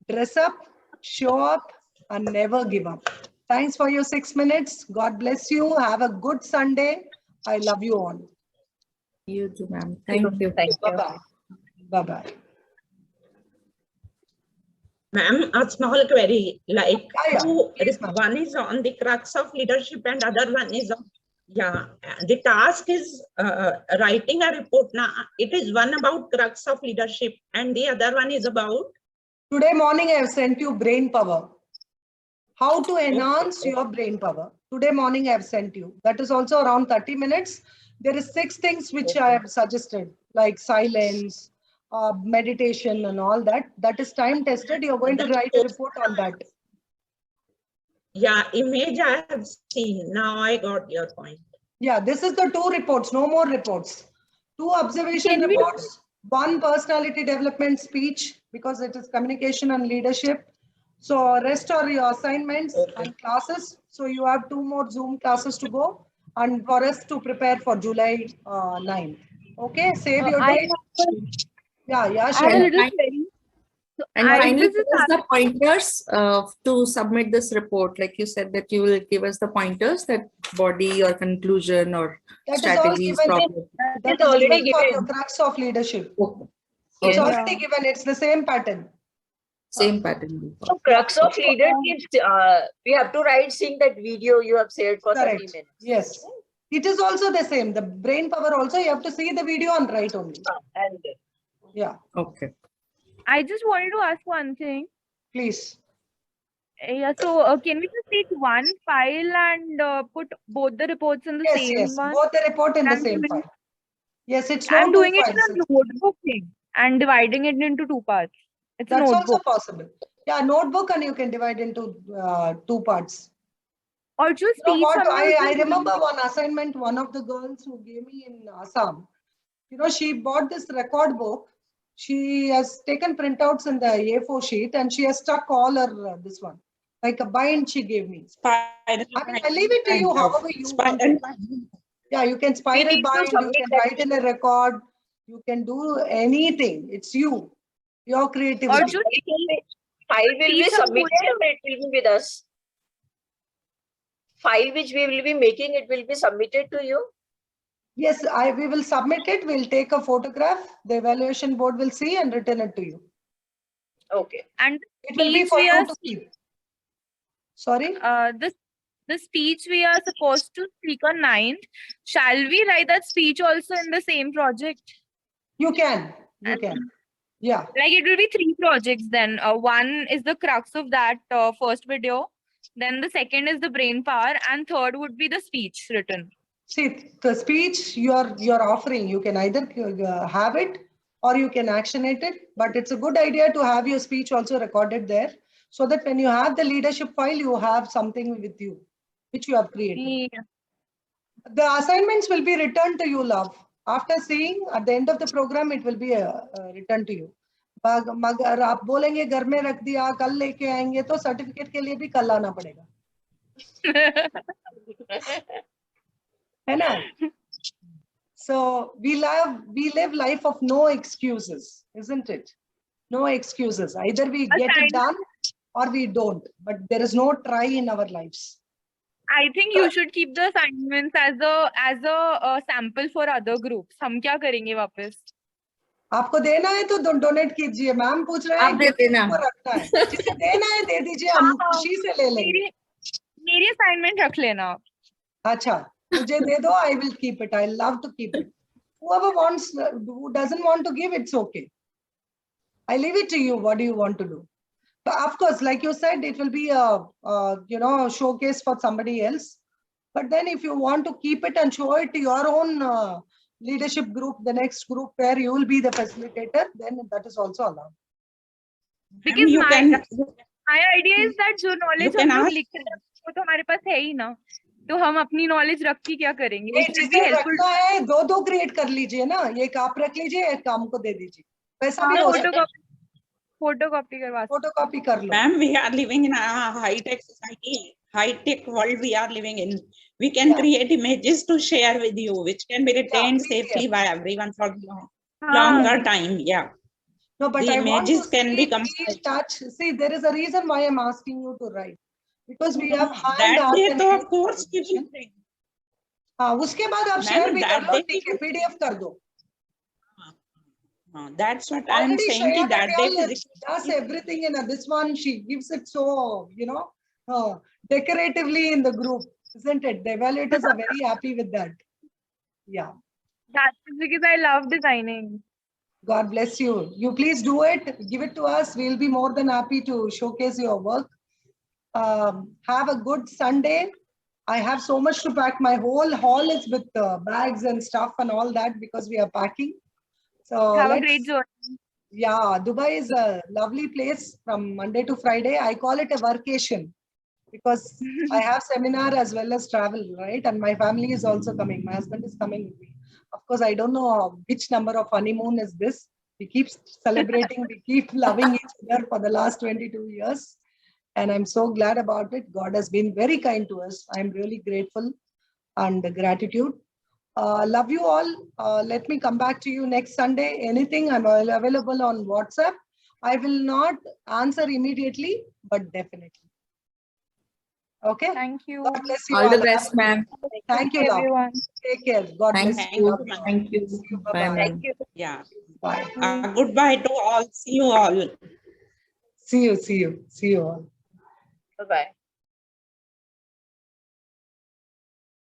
dress up, show up, and never give up. Thanks for your 6 minutes. God bless you. Have a good Sunday. I love you all. You too, ma'am. Thank you. Thank you. Bye-bye. Bye-bye. Ma'am, a small query, like Yeah, two, please, ma'am. one is on the crux of leadership and other one is on, yeah, the task is writing a report. Now, it is one about crux of leadership and the other one is about? Today morning, I have sent you brain power. How to enhance your brain power. Today morning, I have sent you. That is also around 30 minutes. There is 6 things which I have suggested, like silence, meditation and all that. That is time tested. You're going to write a report on that. Yeah, image I have seen. Now I got your point. Yeah, this is the 2 reports, no more reports. 2 observation Can we- reports, 1 personality development speech because it is communication and leadership. So rest are your assignments and classes. So you have 2 more Zoom classes to go and for us to prepare for July 9th. Okay, save your date. Yeah, I have a sure. little query. So And I finally, was give just us the pointers to submit this report. Like you said that you will give us the pointers, that body or conclusion or That is all strategies, given. problem. That It's is already given for given. your crux of leadership. Okay. It's Okay. already given. It's the same pattern. Same pattern. So crux of leadership, we have to write seeing that video you have said for 30 Correct. minutes. Yes. It is also the same. The brain power also, you have to see the video and write only. And Yeah, Okay. I just wanted to ask one thing. please. Yeah, so can we just take one file and put both the reports in the Yes, same yes. one? Both the report in the I'm same doing- file. Yes, it's no I'm two doing it files. in a notebook thing and dividing it into 2 parts. It's a That's also notebook. possible. Yeah, notebook and you can divide into 2 parts. Or just You know teach what? someone I who's been remember one assignment, one of the girls who gave me in Assam. You know, she bought this record book. She has taken printouts in the A4 sheet and she has stuck all her this one. Like a bind she gave me. I mean, I leave it to you however you want it. Yeah, you can spiral need to bind, you submit can that write in a record, you can do anything. It's you, your Or creativity. just file will be teach someone. submitted or it will be with us? File which we will be making, it will be submitted to you? Yes, we will submit it. We'll take a photograph. The evaluation board will see and return it to you. Okay. And It will be speech for we you are to keep. Sorry? the the speech we are supposed to speak on 9th, shall we write that speech also in the same project? You can. You can. Yeah. Like it will be 3 projects then. One is the crux of that first video. Then the second is the brain power, and third would be the speech written. See, the speech you're offering, you can either have it or you can actionate it. But it's a good idea to have your speech also recorded there, so that when you have the leadership file, you have something with you, which you have created. Yeah. The assignments will be returned to you, love. After seeing, at the end of the program, it will be returned to you. मगर आप बोलेंगे घर में रख दिया, कल लेके आएंगे, तो सर्टिफिकेट के लिए भी कल आना पड़ेगा, है ना? So we live life of no excuses, isn't it? No excuses. Either we get it done or we don't. But there is no try in our lives. I think you should keep the assignments as a sample for other groups. हम क्या करेंगे वापस? आपको देना है तो donate कीजिए. Ma'am पूछ रहे हैं किसको रखना है, जिसे देना है दे दीजिए, हम खुशी से ले लेंगे. मेरी असाइनमेंट रख लेना. अच्छा, मुझे दे दो. I will keep it. I love to keep it. Whoever wants, who doesn't want to give, it's okay. I leave it to you. What do you want to do? But of course, like you said, it will be a showcase for somebody else. But then if you want to keep it and show it to your own leadership group, the next group where you will be the facilitator, then that is also allowed. Because my idea is that जो knowledge हम लोग लिख रहे हैं वो तो हमारे पास है ही ना, तो हम अपनी knowledge रख के क्या करेंगे? जिसे रखना है दो create कर लीजिए ना, एक आप रख लीजिए, एक काम को दे दीजिए, वैसा भी हो सकता है. Photocopy करवा. Photocopy कर लो. Ma'am, we are living in a high-tech society, high-tech world we are living in. We can create images to share with you, which can be retained safely by everyone for longer time. Yeah. No, but the I images want to can see, become touch. See, there is a reason why I'm asking you to write, because we have that day, तो of course we will bring. हाँ, उसके बाद आप share भी कर लो, ठीक है, PDF कर दो. That's what I'm saying. That day does everything in this one. She gives it so, decoratively in the group, isn't it? The evaluators are very happy with that. Yeah. That's because I love designing. God bless you. You please do it. Give it to us. We'll be more than happy to showcase your work. Have a good Sunday. I have so much to pack. My whole hall is with bags and stuff and all that because we are packing. So have a great journey. Yeah, Dubai is a lovely place from Monday to Friday. I call it a workation because I have seminar as well as travel, right? And my family is also coming. My husband is coming with me. Of course, I don't know which number of honeymoon is this. We keep celebrating, we keep loving each other for the last 22 years. And I'm so glad about it. God has been very kind to us. I'm really grateful and gratitude. Love you all. Let me come back to you next Sunday. Anything, I'm available on WhatsApp. I will not answer immediately, but definitely. Okay. Thank you. God bless you all the best, ma'am. Thank you, everyone. Take care. God bless you. Thank you. Bye. Thank you. Yeah. Bye. Goodbye to all. See you all. See you. See you all. Bye-bye.